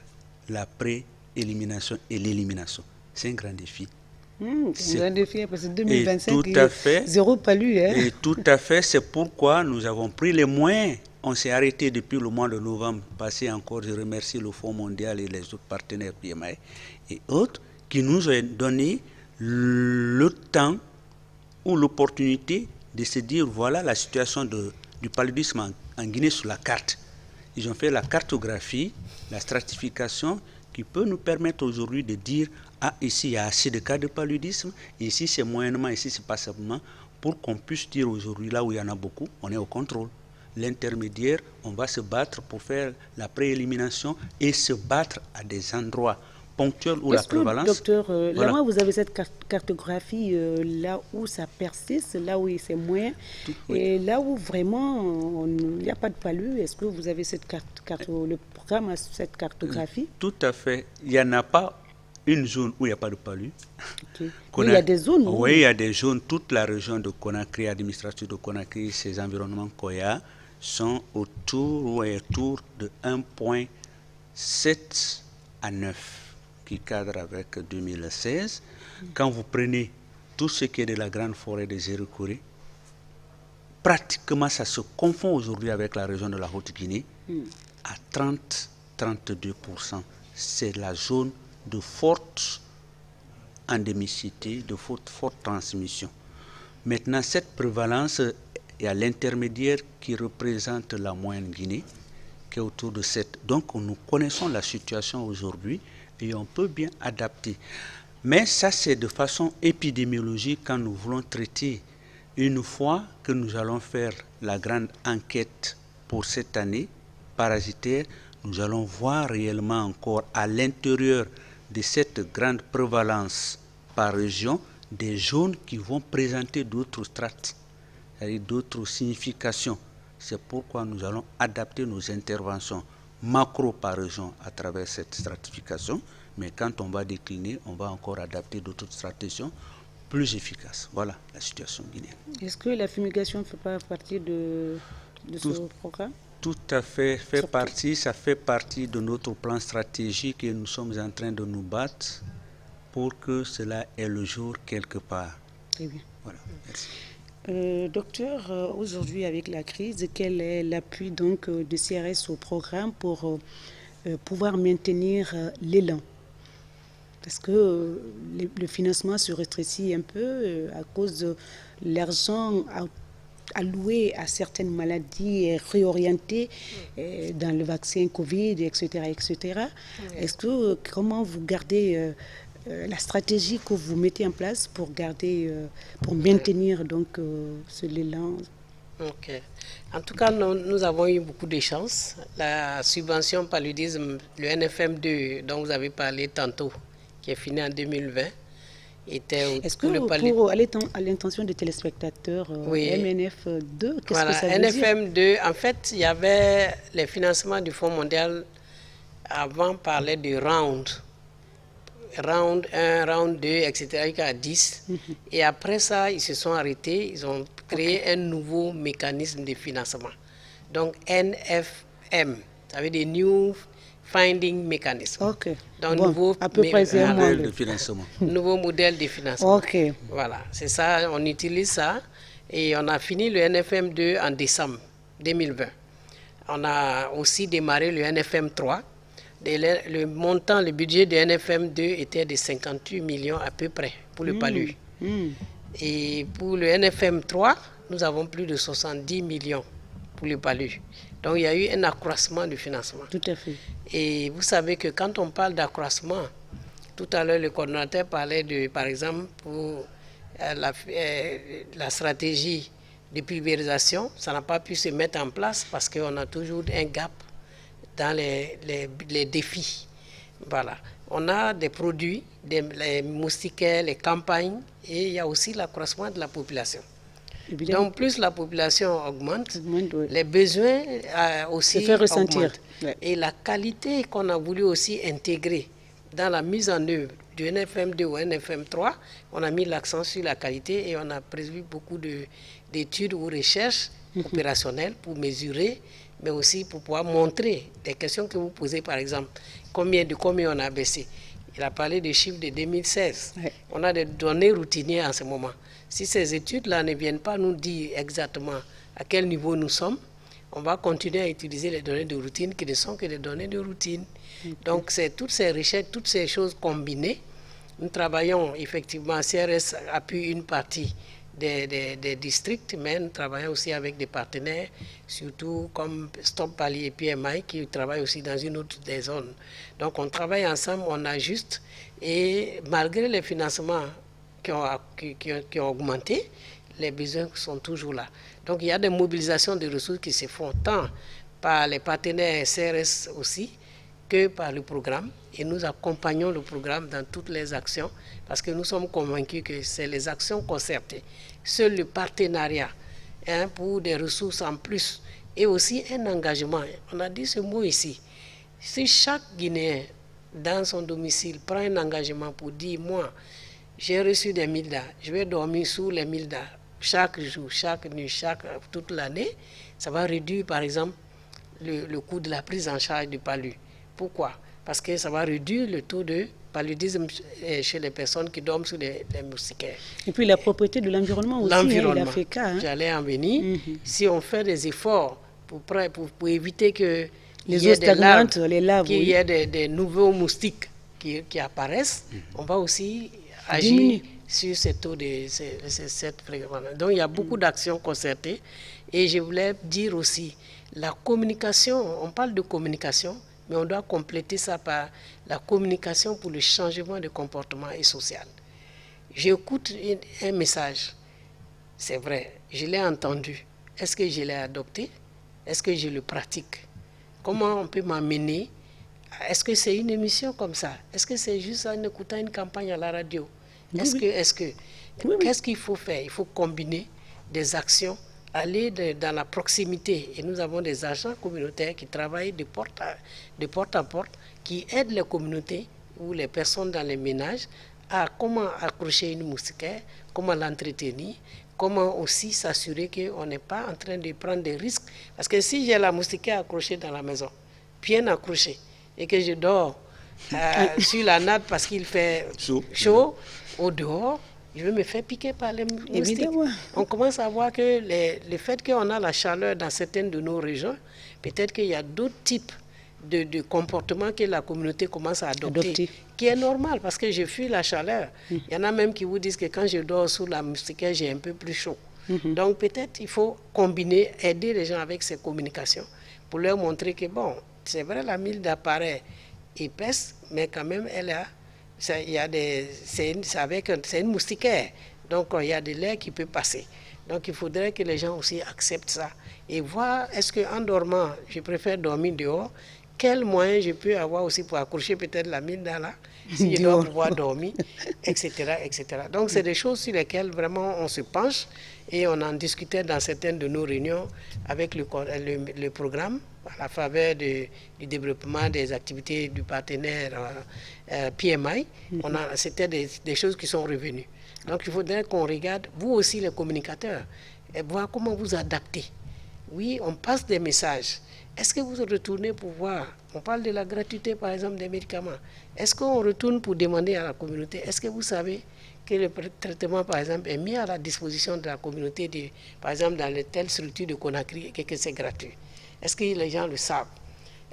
la pré-élimination et l'élimination. C'est un grand défi. C'est un grand défi parce que 2025, tout à fait, zéro palu. Hein? Et tout à fait, c'est pourquoi nous avons pris les moyens. On s'est arrêté depuis le mois de novembre passé encore. Je remercie le Fonds mondial et les autres partenaires PMI et autres qui nous ont donné le temps ou l'opportunité de se dire voilà la situation du paludisme en Guinée sur la carte. Ils ont fait la cartographie, la stratification qui peut nous permettre aujourd'hui de dire ah, ici il y a assez de cas de paludisme, ici c'est moyennement, ici c'est passablement, pour qu'on puisse dire aujourd'hui là où il y en a beaucoup, on est au contrôle. L'intermédiaire, on va se battre pour faire la préélimination et se battre à des endroits ponctuels où la prévalence... Docteur, voilà. là où vous avez cette cartographie, là où ça persiste, là où c'est moyen, et là où vraiment il n'y a pas de palu, est-ce que vous avez cette le programme a cette cartographie? Tout à fait. Il n'y en a pas une zone où il n'y a pas de palu. Okay. Mais il y a des zones. Oui, il y a des zones. Toute la région de Conakry, administrative de Conakry, ces environnements Koya sont autour de 1,7 à 9 qui cadre avec 2016. Quand vous prenez tout ce qui est de la grande forêt des Érécourés, pratiquement ça se confond aujourd'hui avec la région de la Haute-Guinée à 30-32%. C'est la zone de forte endémicité, de forte transmission. Maintenant, cette prévalence est à l'intermédiaire qui représente la moyenne Guinée, qui est autour de 7. Donc, nous connaissons la situation aujourd'hui et on peut bien adapter. Mais ça, c'est de façon épidémiologique quand nous voulons traiter. Une fois que nous allons faire la grande enquête pour cette année parasitaire, nous allons voir réellement encore à l'intérieur de cette grande prévalence par région des zones qui vont présenter d'autres strates, c'est-à-dire d'autres significations. C'est pourquoi nous allons adapter nos interventions macro par région à travers cette stratification, mais quand on va décliner, on va encore adapter d'autres stratégies plus efficaces. Voilà la situation guinéenne. Est-ce que la fumigation ne fait pas partie de ce programme? Tout à fait, ça fait partie de notre plan stratégique et nous sommes en train de nous battre pour que cela ait le jour quelque part. Très bien. Voilà, merci. Docteur, aujourd'hui avec la crise, quel est l'appui donc de CRS au programme pour pouvoir maintenir l'élan? Parce que le financement se rétrécit un peu à cause de l'argent alloué à certaines maladies et réorienté dans le vaccin Covid, etc. etc. Est-ce que comment vous gardez la stratégie que vous mettez en place pour garder, pour maintenir donc l'élan. Ok. En tout cas, nous avons eu beaucoup de chance. La subvention paludisme, le NFM2 dont vous avez parlé tantôt, qui est fini en 2020, était Est-ce que pour aller à l'intention des téléspectateurs, oui. MNF2, qu'est-ce voilà, que ça veut dire? NFM2, en fait, il y avait les financements du Fonds mondial. Avant, on parlait de round 1, round 2, etc., jusqu'à 10. Et après ça, ils se sont arrêtés, ils ont créé un nouveau mécanisme de financement. Donc, NFM, ça veut dire New Finding Mechanism. Ok. Donc, bon, nouveau à peu près c'est un modèle de financement. Nouveau modèle de financement. Ok. Voilà, c'est ça, on utilise ça. Et on a fini le NFM2 en décembre 2020. On a aussi démarré le NFM3. Le montant, le budget de NFM2 était de 58 millions à peu près pour le palu. Et pour le NFM3, nous avons plus de 70 millions pour le palu. Donc il y a eu un accroissement du financement. Tout à fait. Et vous savez que quand on parle d'accroissement, tout à l'heure le coordonnateur parlait de, par exemple, pour la stratégie de pulvérisation, ça n'a pas pu se mettre en place parce qu'on a toujours un gap dans les défis. Voilà. On a des produits, les moustiquaires, les campagnes, et il y a aussi l'accroissement de la population. Évidemment. Donc, plus la population augmente, oui. Les besoins aussi augmentent. Ouais. Et la qualité qu'on a voulu aussi intégrer dans la mise en œuvre du NFM2 ou NFM3, on a mis l'accent sur la qualité et on a prévu beaucoup d'études ou recherches opérationnelles pour mesurer, mais aussi pour pouvoir montrer des questions que vous posez, par exemple, combien on a baissé. Il a parlé des chiffres de 2016. Ouais. On a des données routinières en ce moment. Si ces études-là ne viennent pas nous dire exactement à quel niveau nous sommes, on va continuer à utiliser les données de routine qui ne sont que des données de routine. Okay. Donc, c'est toutes ces recherches, toutes ces choses combinées. Nous travaillons effectivement, CRS appuie une partie des districts, mais nous travaillons aussi avec des partenaires, surtout comme Stop Pali et PMI, qui travaillent aussi dans une autre des zones. Donc, on travaille ensemble, on ajuste, et malgré les financements qui ont augmenté, les besoins sont toujours là. Donc, il y a des mobilisations de ressources qui se font tant par les partenaires CRS aussi que par le programme. Et nous accompagnons le programme dans toutes les actions parce que nous sommes convaincus que c'est les actions concertées. Seul le partenariat pour des ressources en plus et aussi un engagement. On a dit ce mot ici. Si chaque Guinéen dans son domicile prend un engagement pour dire, moi, j'ai reçu des 1000 DA, je vais dormir sous les 1000 DA chaque jour, chaque nuit, toute l'année, ça va réduire par exemple le coût de la prise en charge du palu. Pourquoi? Parce que ça va réduire le taux de paludisme chez les personnes qui dorment sous les moustiquaires. Et puis la propriété de l'environnement aussi, il a fait cas. J'allais en venir. Si on fait des efforts pour éviter que les eaux stagnantes, les laves, qu'il y ait des nouveaux moustiques qui apparaissent, on va aussi agir sur ces taux cette fréquence. Donc il y a beaucoup d'actions concertées. Et je voulais dire aussi, la communication, on parle de communication, mais on doit compléter ça par la communication pour le changement de comportement et social. J'écoute un message, c'est vrai, je l'ai entendu. Est-ce que je l'ai adopté? Est-ce que je le pratique? Comment on peut m'amener? Est-ce que c'est une émission comme ça? Est-ce que c'est juste en écoutant une campagne à la radio? Qu'est-ce qu'il faut faire? Il faut combiner des actions, aller dans la proximité. Et nous avons des agents communautaires qui travaillent de porte à porte, qui aident les communautés ou les personnes dans les ménages à comment accrocher une moustiquaire, comment l'entretenir, comment aussi s'assurer qu'on n'est pas en train de prendre des risques. Parce que si j'ai la moustiquaire accrochée dans la maison, bien accrochée, et que je dors sur la natte parce qu'il fait chaud au dehors, je vais me faire piquer par les moustiques. Évidemment. On commence à voir que le fait qu'on a la chaleur dans certaines de nos régions, peut-être qu'il y a d'autres types de comportements que la communauté commence à adopter, qui est normal parce que je fuis la chaleur. Il y en a même qui vous disent que quand je dors sous la moustiquaire, j'ai un peu plus chaud. Donc peut-être il faut combiner, aider les gens avec ces communications pour leur montrer que bon, c'est vrai la 1000 d'appareils épaisse, mais quand même elle a c'est une moustiquaire. Donc, il y a de l'air qui peut passer. Donc, il faudrait que les gens aussi acceptent ça et voir, est-ce qu'en dormant, je préfère dormir dehors, quel moyen je peux avoir aussi pour accrocher peut-être la mine dans là, si je dois pouvoir dormir, etc., etc. Donc, c'est des choses sur lesquelles vraiment on se penche et on en discutait dans certaines de nos réunions avec le programme à la faveur du développement des activités du partenaire PMI. C'était des choses qui sont revenues. Donc, il faudrait qu'on regarde, vous aussi les communicateurs, et voir comment vous adaptez. Oui, on passe des messages. Est-ce que vous retournez pour voir? On parle de la gratuité, par exemple, des médicaments. Est-ce qu'on retourne pour demander à la communauté? Est-ce que vous savez que le traitement, par exemple, est mis à la disposition de la communauté, par exemple, dans les telles structures de Conakry, et que c'est gratuit? Est-ce que les gens le savent?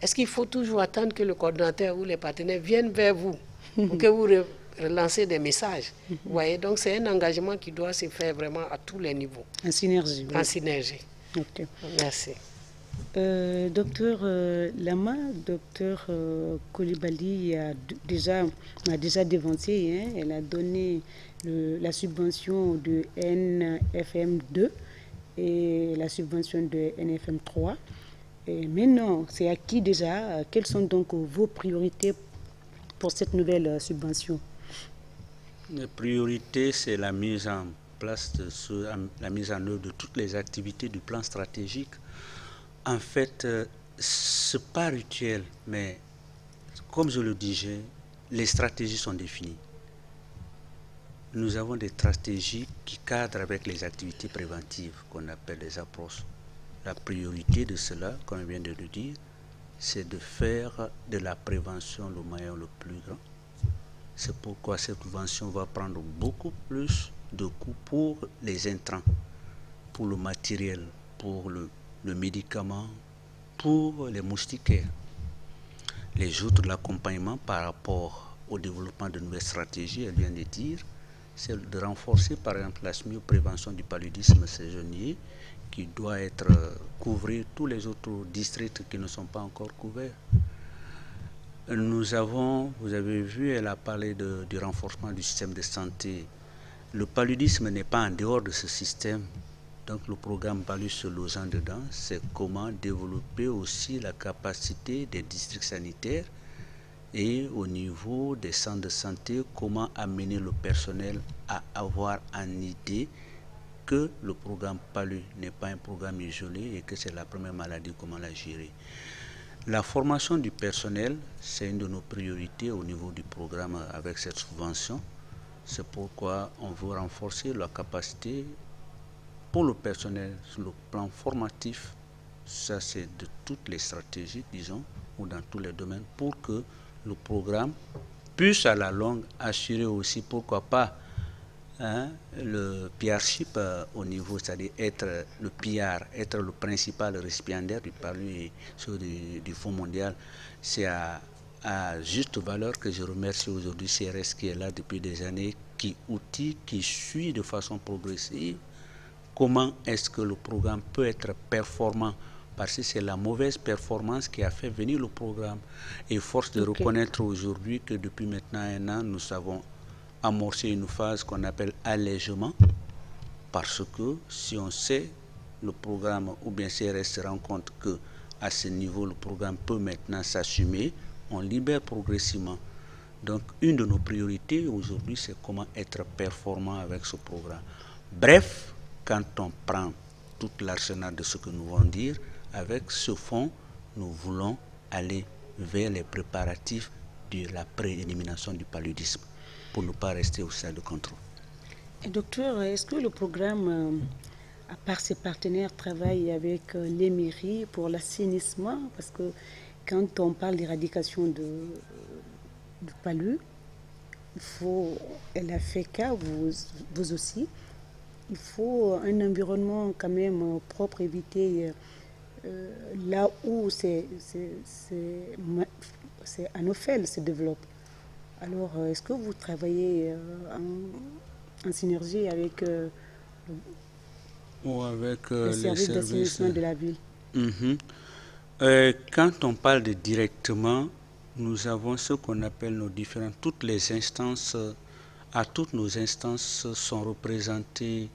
Est-ce qu'il faut toujours attendre que le coordinateur ou les partenaires viennent vers vous pour que vous relancez des messages? Vous voyez, donc c'est un engagement qui doit se faire vraiment à tous les niveaux. En synergie. En synergie. Okay. Merci. Docteur Lama, docteur Coulibaly a déjà devancé, hein, elle a donné la subvention de NFM2 et la subvention de NFM3. Et maintenant, c'est acquis déjà. Quelles sont donc vos priorités pour cette nouvelle subvention? La priorité, c'est la mise en place, la mise en œuvre de toutes les activités du plan stratégique. En fait, ce n'est pas rituel, mais comme je le disais, les stratégies sont définies. Nous avons des stratégies qui cadrent avec les activités préventives qu'on appelle les approches. La priorité de cela, comme je viens de le dire, c'est de faire de la prévention le moyen le plus grand. C'est pourquoi cette prévention va prendre beaucoup plus de coûts pour les intrants, pour le matériel, pour le médicament, pour les moustiquaires. Les autres de l'accompagnement par rapport au développement de nouvelles stratégies, elle vient de dire, c'est de renforcer par exemple la prévention du paludisme saisonnier qui doit couvrir tous les autres districts qui ne sont pas encore couverts. Nous avons, vous avez vu, elle a parlé du renforcement du système de santé. Le paludisme n'est pas en dehors de ce système. Donc le programme Palud se losant dedans, c'est comment développer aussi la capacité des districts sanitaires et au niveau des centres de santé, comment amener le personnel à avoir en idée que le programme Palud n'est pas un programme isolé et que c'est la première maladie, comment la gérer. La formation du personnel, c'est une de nos priorités au niveau du programme avec cette subvention. C'est pourquoi on veut renforcer la capacité pour le personnel sur le plan formatif. Ça, c'est de toutes les stratégies, disons, ou dans tous les domaines, pour que le programme puisse à la longue assurer aussi, pourquoi pas, le PRship au niveau, c'est-à-dire être le PR, être le principal récipiendaire du Palud et du Fonds mondial. C'est à juste valeur que je remercie aujourd'hui CRS qui est là depuis des années, qui suit de façon progressive comment est-ce que le programme peut être performant, parce que c'est la mauvaise performance qui a fait venir le programme. Et force de reconnaître aujourd'hui que depuis maintenant 1 an, nous avons amorcé une phase qu'on appelle allègement, parce que si on sait le programme ou bien CRS se rend compte que à ce niveau le programme peut maintenant s'assumer, on libère progressivement. Donc une de nos priorités aujourd'hui, c'est comment être performant avec ce programme. Bref, quand on prend tout l'arsenal de ce que nous voulons dire, avec ce fonds, nous voulons aller vers les préparatifs de la préélimination du paludisme pour ne pas rester au stade de contrôle. Et docteur, est-ce que le programme, à part ses partenaires, travaille avec les mairies pour l'assainissement? Parce que quand on parle d'éradication du palud, elle a fait cas, vous aussi, il faut un environnement quand même propre, éviter là où c'est anophèle se développe. Alors, est-ce que vous travaillez en synergie avec les services d'assainissement de la ville? Quand on parle de directement, nous avons ce qu'on appelle nos différentes, toutes les instances, à toutes nos instances sont représentés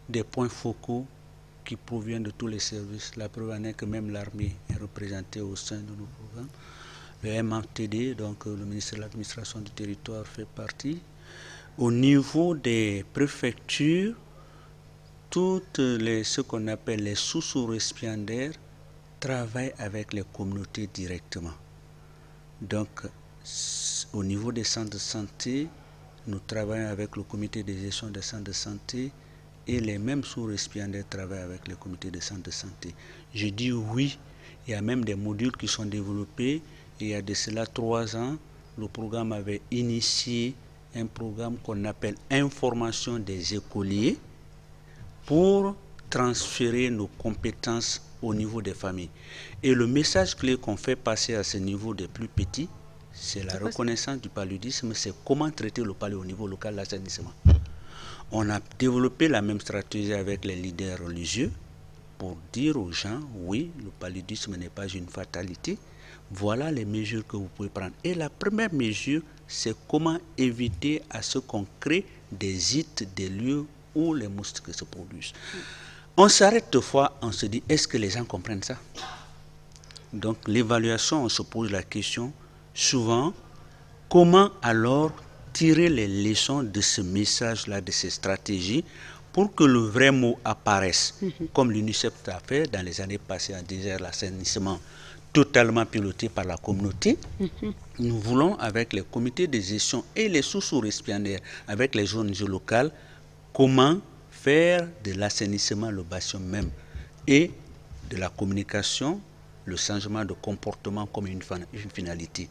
des points focaux qui proviennent de tous les services. La preuve en est que même l'armée est représentée au sein de nos programmes. Le MATD, donc le ministère de l'Administration du Territoire, fait partie. Au niveau des préfectures, ce qu'on appelle les sous-récipiendaires travaillent avec les communautés directement. Donc, au niveau des centres de santé, nous travaillons avec le comité de gestion des centres de santé et les mêmes sous-récipiendaires travaillent avec les comités de centres de santé. Je dis oui, il y a même des modules qui sont développés. Il y a de cela 3 ans, le programme avait initié un programme qu'on appelle Information des écoliers pour transférer nos compétences au niveau des familles. Et le message clé qu'on fait passer à ce niveau des plus petits, c'est la reconnaissance du paludisme, c'est comment traiter le palud au niveau local, l'assainissement. On a développé la même stratégie avec les leaders religieux pour dire aux gens, oui, le paludisme n'est pas une fatalité, voilà les mesures que vous pouvez prendre. Et la première mesure, c'est comment éviter à ce qu'on crée des sites, des lieux où les moustiques se produisent. On s'arrête deux fois, on se dit, est-ce que les gens comprennent ça? Donc l'évaluation, on se pose la question, souvent, comment alors tirer les leçons de ce message-là, de ces stratégies, pour que le vrai mot apparaisse, comme l'UNICEF a fait dans les années passées en disant l'assainissement totalement piloté par la communauté. Nous voulons, avec les comités de gestion et les sous-récipiendaires, avec les ONG locales, comment faire de l'assainissement le bastion même et de la communication, le changement de comportement comme une finalité.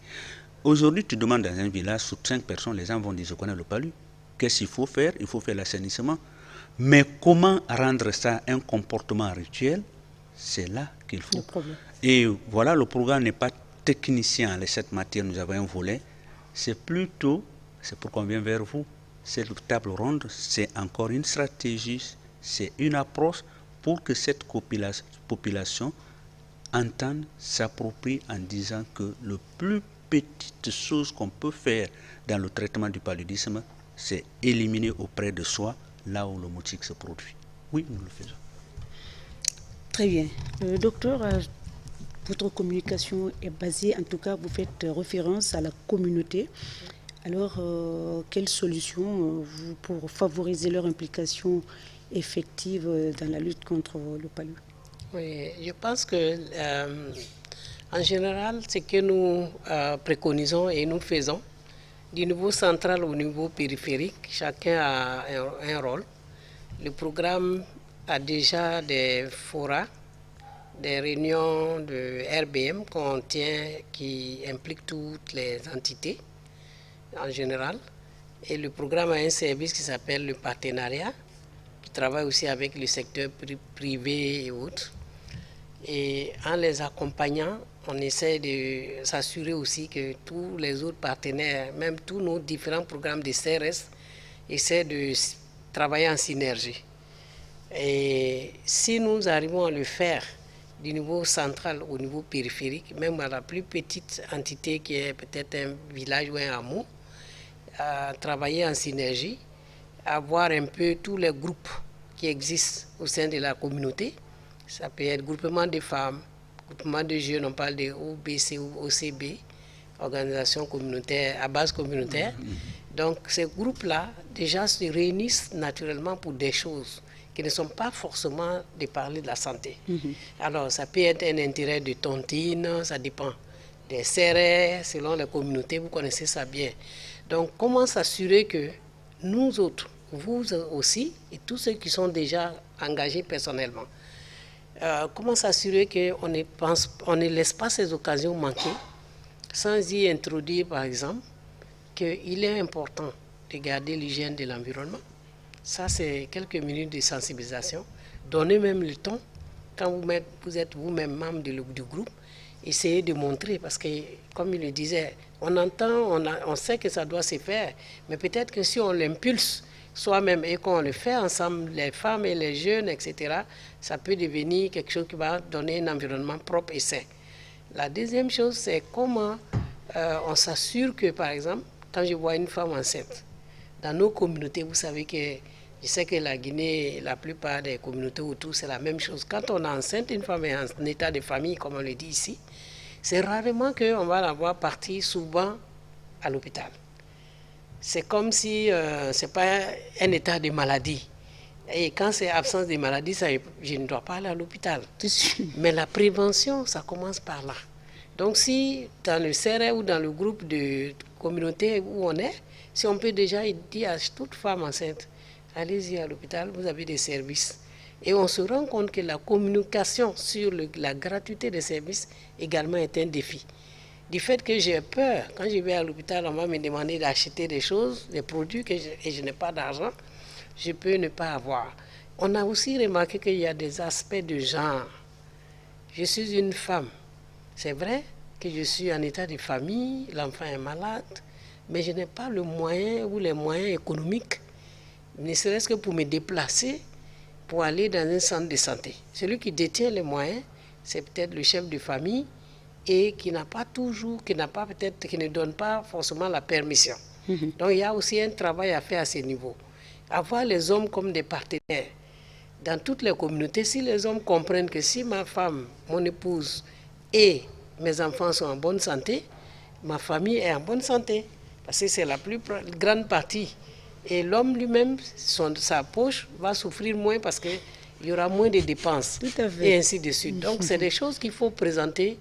Aujourd'hui, tu demandes dans un village, sur 5 personnes, les gens vont dire, je connais le palud. Qu'est-ce qu'il faut faire? Il faut faire l'assainissement. Mais comment rendre ça un comportement rituel? C'est là qu'il faut. Et voilà, le programme n'est pas technicien en cette matière, nous avons un volet. C'est plutôt, c'est pourquoi on vient vers vous, cette table ronde, c'est encore une stratégie, c'est une approche pour que cette population entende, s'approprie en disant que le plus petite chose qu'on peut faire dans le traitement du paludisme, c'est éliminer auprès de soi là où le moustique se produit. Oui, nous le faisons. Très bien. Docteur, votre communication est basée, en tout cas, vous faites référence à la communauté. Alors, quelles solutions pour favoriser leur implication effective dans la lutte contre le palud? Oui, je pense que, en général, ce que nous préconisons et nous faisons, du niveau central au niveau périphérique, chacun a un rôle. Le programme a déjà des forats, des réunions de RBM qu'on tient qui impliquent toutes les entités en général. Et le programme a un service qui s'appelle le partenariat, qui travaille aussi avec le secteur privé et autres. Et en les accompagnant, on essaie de s'assurer aussi que tous les autres partenaires, même tous nos différents programmes de CRS, essaient de travailler en synergie. Et si nous arrivons à le faire du niveau central au niveau périphérique, même à la plus petite entité qui est peut-être un village ou un hameau, à travailler en synergie, à voir un peu tous les groupes qui existent au sein de la communauté. Ça peut être groupement de femmes, groupement de jeunes, on parle de OBC ou OCB, organisation communautaire, à base communautaire. Donc ces groupes-là déjà se réunissent naturellement pour des choses qui ne sont pas forcément de parler de la santé. Alors ça peut être un intérêt de tontine, ça dépend des serrés, selon les communautés, vous connaissez ça bien. Donc comment s'assurer que nous autres, vous aussi, et tous ceux qui sont déjà engagés personnellement, comment s'assurer qu'on ne laisse pas ces occasions manquer, sans y introduire par exemple qu'il est important de garder l'hygiène de l'environnement. Ça, c'est quelques minutes de sensibilisation. Donnez même le temps, quand vous êtes vous-même membre du groupe, essayez de montrer, parce que, comme il le disait, on entend, on sait que ça doit se faire, mais peut-être que si on l'impulse soi-même et qu'on le fait ensemble, les femmes et les jeunes, etc., ça peut devenir quelque chose qui va donner un environnement propre et sain. La deuxième chose, c'est comment on s'assure que, par exemple, quand je vois une femme enceinte, dans nos communautés, vous savez que je sais que la Guinée, la plupart des communautés autour, c'est la même chose. Quand on est enceinte, une femme est en état de famille, comme on le dit ici, c'est rarement qu'on va la voir partir souvent à l'hôpital. C'est comme si ce n'est pas un état de maladie. Et quand c'est absence de maladie, je ne dois pas aller à l'hôpital. Mais la prévention, ça commence par là. Donc si dans le CRE ou dans le groupe de communauté où on est, si on peut déjà dire à toute femme enceinte, allez-y à l'hôpital, vous avez des services. Et on se rend compte que la communication sur la gratuité des services également est un défi. Du fait que j'ai peur, quand je vais à l'hôpital, on va me demander d'acheter des choses, des produits, et je n'ai pas d'argent, je peux ne pas avoir. On a aussi remarqué qu'il y a des aspects de genre. Je suis une femme. C'est vrai que je suis en état de famille, l'enfant est malade, mais je n'ai pas le moyen ou les moyens économiques, ne serait-ce que pour me déplacer, pour aller dans un centre de santé. Celui qui détient les moyens, c'est peut-être le chef de famille et qui n'a pas toujours, qui ne donne pas forcément la permission. Donc il y a aussi un travail à faire à ce niveau. Avoir les hommes comme des partenaires. Dans toutes les communautés, si les hommes comprennent que si ma femme, mon épouse et mes enfants sont en bonne santé, ma famille est en bonne santé. Parce que c'est la plus grande partie. Et l'homme lui-même, sa poche va souffrir moins parce qu'il y aura moins de dépenses. Tout à fait. Et ainsi de suite. Donc c'est des choses qu'il faut présenter.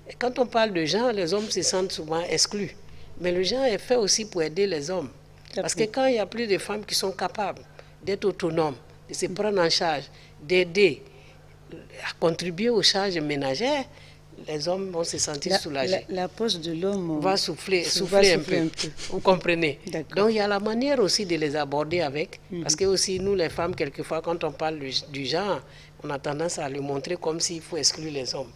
Et quand on parle de genre, les hommes se sentent souvent exclus. Mais le genre est fait aussi pour aider les hommes. Parce que quand il y a plus de femmes qui sont capables d'être autonomes, de se prendre en charge, d'aider, à contribuer aux charges ménagères, les hommes vont se sentir soulagés. La poche de l'homme va souffler un peu. Vous comprenez? Donc il y a la manière aussi de les aborder avec, parce que aussi nous les femmes, quelquefois, quand on parle du genre, on a tendance à le montrer comme s'il faut exclure les hommes.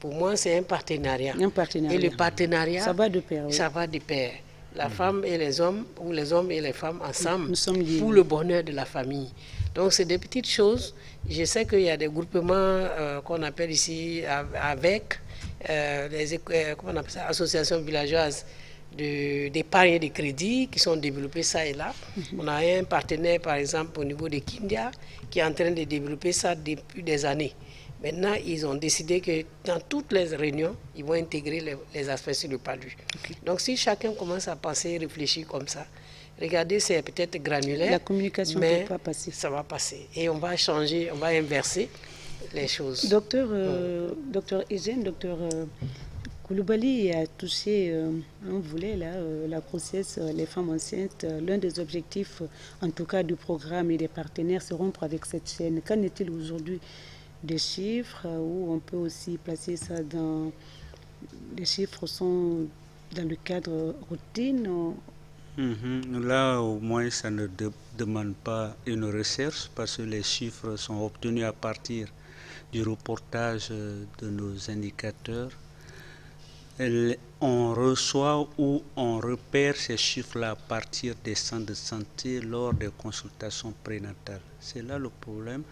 Pour moi, c'est un partenariat. Et le partenariat, ça va de pair. Oui. Ça va de pair. La femme et les hommes, ou les hommes et les femmes ensemble, nous sommes liés, pour le bonheur de la famille. Donc c'est des petites choses. Je sais qu'il y a des groupements qu'on appelle ici avec comment on appelle ça, associations villageoises d'épargne et de crédit qui sont développées ça et là. On a un partenaire par exemple au niveau de Kindia qui est en train de développer ça depuis des années. Maintenant, ils ont décidé que dans toutes les réunions, ils vont intégrer les aspects sur le palu. Donc si chacun commence à penser, réfléchir comme ça, regardez, c'est peut-être granulaire. La communication ne peut pas passer. Ça va passer. Et on va changer, on va inverser les choses. Docteur Eugène, docteur Coulibaly a touché, on voulait là, la grossesse, les femmes enceintes. L'un des objectifs, en tout cas du programme et des partenaires, c'est rompre avec cette chaîne. Qu'en est-il aujourd'hui des chiffres où on peut aussi placer ça dans... Les chiffres sont dans le cadre routine Là, au moins, ça ne demande pas une recherche parce que les chiffres sont obtenus à partir du reportage de nos indicateurs. On reçoit ou on repère ces chiffres-là à partir des centres de santé lors des consultations prénatales. C'est là le problème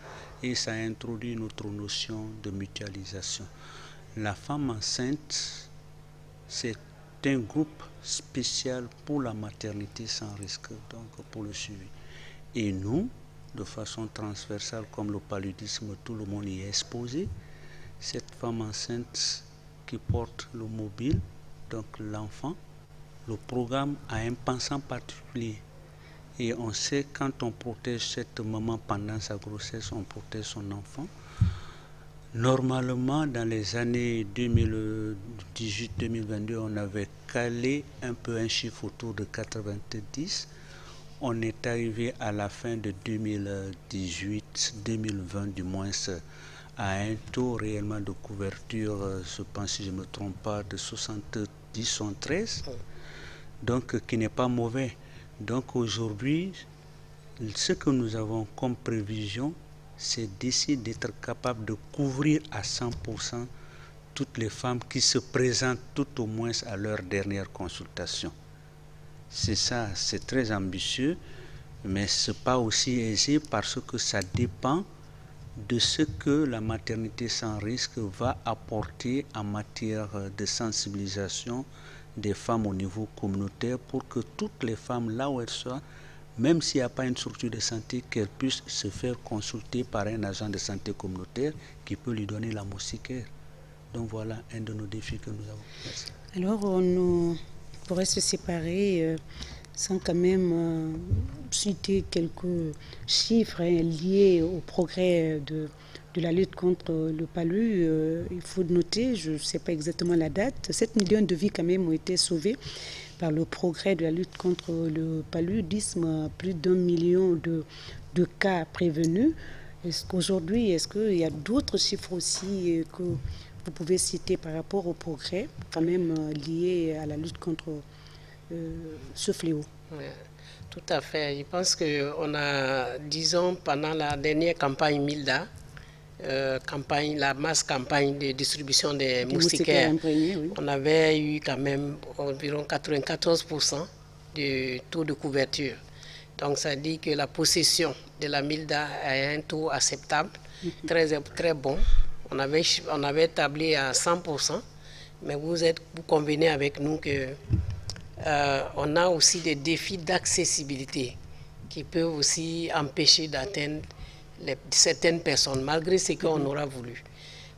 et ça introduit une autre notion de mutualisation. La femme enceinte, c'est un groupe spécial pour la maternité sans risque, donc pour le suivi. Et nous, de façon transversale, comme le paludisme, tout le monde y est exposé. Cette femme enceinte qui porte le mobile, donc l'enfant, le programme a un pensant particulier. Et on sait quand on protège cette maman pendant sa grossesse, on protège son enfant. Normalement, dans les années 2018-2022, on avait calé un peu un chiffre autour de 90. On est arrivé à la fin de 2018-2020, du moins, à un taux réellement de couverture, je pense, si je ne me trompe pas, de 70-73, donc qui n'est pas mauvais. Donc aujourd'hui, ce que nous avons comme prévision, c'est d'essayer d'être capable de couvrir à 100% toutes les femmes qui se présentent tout au moins à leur dernière consultation. C'est ça, c'est très ambitieux, mais ce n'est pas aussi aisé parce que ça dépend de ce que la maternité sans risque va apporter en matière de sensibilisation, des femmes au niveau communautaire pour que toutes les femmes, là où elles soient, même s'il n'y a pas une structure de santé, qu'elles puissent se faire consulter par un agent de santé communautaire qui peut lui donner la moustiquaire. Donc voilà un de nos défis que nous avons. Merci. Alors, on pourrait se séparer sans quand même citer quelques chiffres liés au progrès de la lutte contre le palu. Il faut noter, je ne sais pas exactement la date, 7 millions de vies quand même ont été sauvées par le progrès de la lutte contre le paludisme, plus d'1 million de cas prévenus. Aujourd'hui, est-ce qu'il y a d'autres chiffres aussi que vous pouvez citer par rapport au progrès quand même lié à la lutte contre ce fléau? Oui, tout à fait. Je pense qu'on a, disons, pendant la dernière campagne MILDA, la masse campagne de distribution des moustiquaires, oui. On avait eu quand même environ 94% de taux de couverture. Donc ça dit que la possession de la MILDA a un taux acceptable, très bon. On avait établi à 100%, mais vous convenez avec nous que on a aussi des défis d'accessibilité qui peuvent aussi empêcher d'atteindre certaines personnes, malgré ce qu'on aura voulu.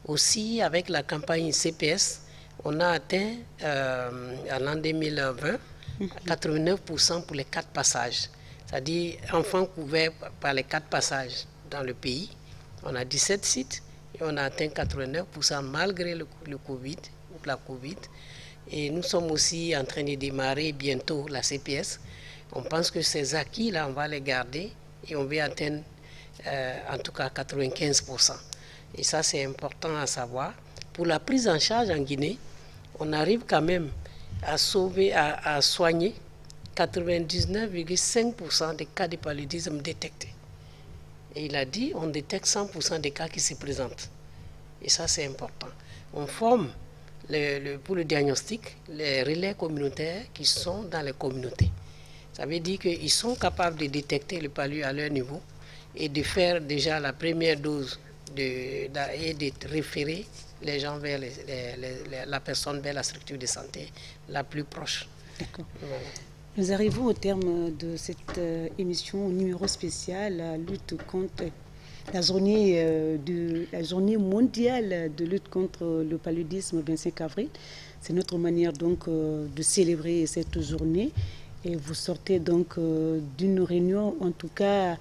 Aussi, avec la campagne CPS, on a atteint, en l'an 2020, 89% pour les 4 passages. C'est-à-dire, enfants couverts par les 4 passages dans le pays. On a 17 sites et on a atteint 89% malgré la COVID. Et nous sommes aussi en train de démarrer bientôt la CPS. On pense que ces acquis-là, on va les garder et on va atteindre en tout cas 95%. Et ça, c'est important à savoir. Pour la prise en charge en Guinée, on arrive quand même à soigner 99,5% des cas de paludisme détectés. Et il a dit, on détecte 100% des cas qui se présentent. Et ça, c'est important. On forme pour le diagnostic les relais communautaires qui sont dans les communautés. Ça veut dire qu'ils sont capables de détecter le palu à leur niveau et de faire déjà la première dose et de référer les gens vers la personne vers la structure de santé la plus proche. D'accord. Voilà. Nous arrivons au terme de cette émission numéro spécial, la lutte contre la journée mondiale de lutte contre le paludisme 25 avril. C'est notre manière donc de célébrer cette journée. Et vous sortez donc d'une réunion, en tout cas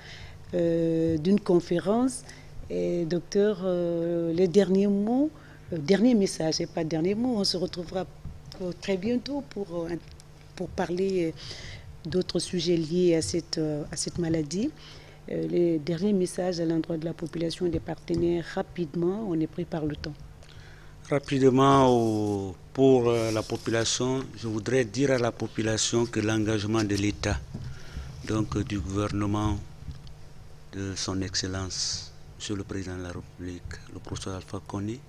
d'une conférence. Et docteur, les derniers mots, dernier message et pas dernier mot, on se retrouvera très bientôt pour parler d'autres sujets liés à cette maladie. Les derniers messages à l'endroit de la population et des partenaires, rapidement, on est pris par le temps. Rapidement, pour la population, je voudrais dire à la population que l'engagement de l'État, donc du gouvernement, de son Excellence, Monsieur le Président de la République, le professeur Alpha Condé,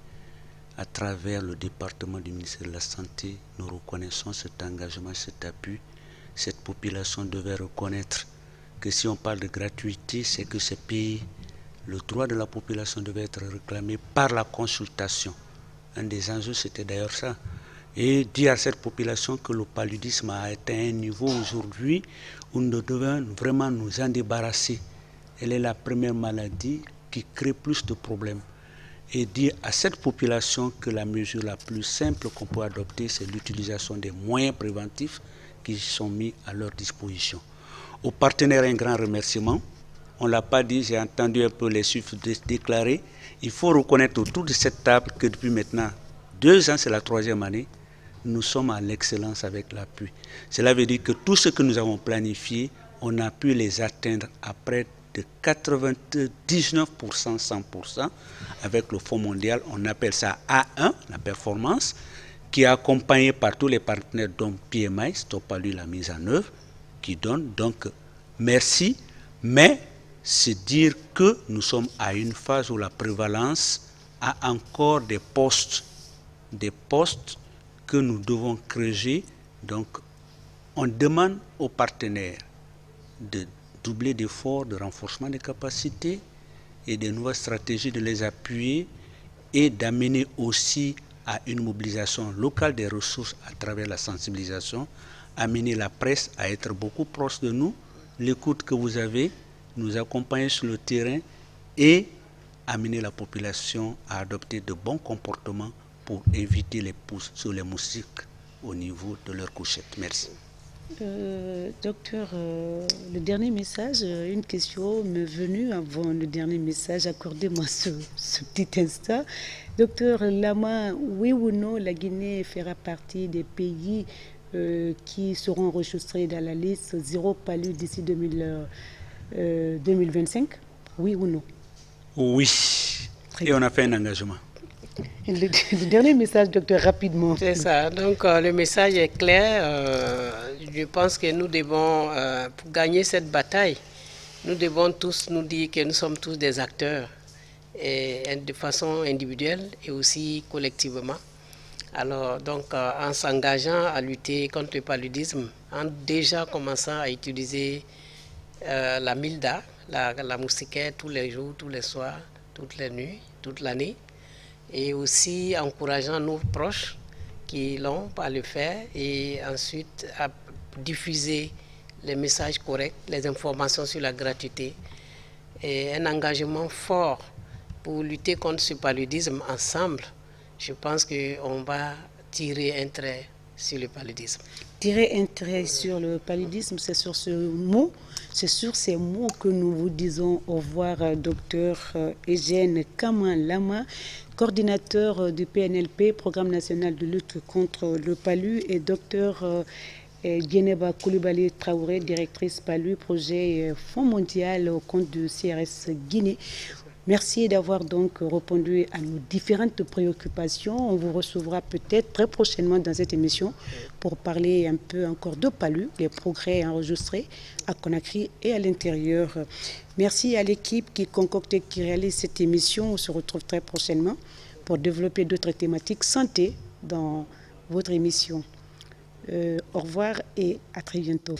à travers le département du ministère de la Santé, nous reconnaissons cet engagement, cet appui. Cette population devait reconnaître que si on parle de gratuité, c'est que c'est payé. Le droit de la population devait être réclamé par la consultation. Un des enjeux, c'était d'ailleurs ça. Et dire à cette population que le paludisme a atteint un niveau aujourd'hui où nous devons vraiment nous en débarrasser. Elle est la première maladie qui crée plus de problèmes. Et dire à cette population que la mesure la plus simple qu'on peut adopter, c'est l'utilisation des moyens préventifs qui sont mis à leur disposition. Aux partenaires, un grand remerciement. On ne l'a pas dit, j'ai entendu un peu les chiffres déclarés. Il faut reconnaître autour de cette table que depuis maintenant 2 ans, c'est la 3e année, nous sommes à l'excellence avec l'appui. Cela veut dire que tout ce que nous avons planifié, on a pu les atteindre à près de 99%, 100%, avec le Fonds mondial. On appelle ça A1, la performance, qui est accompagné par tous les partenaires, dont PMI, Stop à lui la mise en œuvre, qui donne donc merci, mais c'est dire que nous sommes à une phase où la prévalence a encore des postes que nous devons creuser. Donc, on demande aux partenaires de doubler d'efforts de renforcement des capacités et de nouvelles stratégies, de les appuyer et d'amener aussi à une mobilisation locale des ressources à travers la sensibilisation, amener la presse à être beaucoup proche de nous, l'écoute que vous avez, nous accompagner sur le terrain et amener la population à adopter de bons comportements pour éviter les pousses sur les moustiques au niveau de leur couchette. Merci. Docteur, le dernier message, une question m'est venue avant le dernier message. Accordez-moi ce petit instant. Docteur Lama, oui ou non, la Guinée fera partie des pays qui seront enregistrés dans la liste zéro palu d'ici 2025? Oui ou non? Oui. Et on a fait un engagement. Le dernier message, docteur, rapidement. C'est ça. Donc, le message est clair. Je pense que nous devons, pour gagner cette bataille, nous devons tous nous dire que nous sommes tous des acteurs, et de façon individuelle et aussi collectivement. Alors, donc, en s'engageant à lutter contre le paludisme, en déjà commençant à utiliser la milda, la moustiquaire tous les jours, tous les soirs, toutes les nuits, toute l'année, et aussi encourageant nos proches qui l'ont à le faire et ensuite à diffuser les messages corrects, les informations sur la gratuité et un engagement fort pour lutter contre ce paludisme ensemble. Je pense qu'on va tirer un trait sur le paludisme. Tirer un trait sur le paludisme, c'est sur ce mot, c'est sur ces mots que nous vous disons au revoir, docteur Eugène Kaman-Lama, coordinateur du PNLP, Programme national de lutte contre le palu, et docteur Djeneba Koulibaly Traoré, directrice palu, projet Fonds mondial au compte de CRS Guinée. Merci d'avoir donc répondu à nos différentes préoccupations. On vous recevra peut-être très prochainement dans cette émission pour parler un peu encore de palu, les progrès enregistrés à Conakry et à l'intérieur. Merci à l'équipe qui concocte et qui réalise cette émission. On se retrouve très prochainement pour développer d'autres thématiques santé dans votre émission. Au revoir et à très bientôt.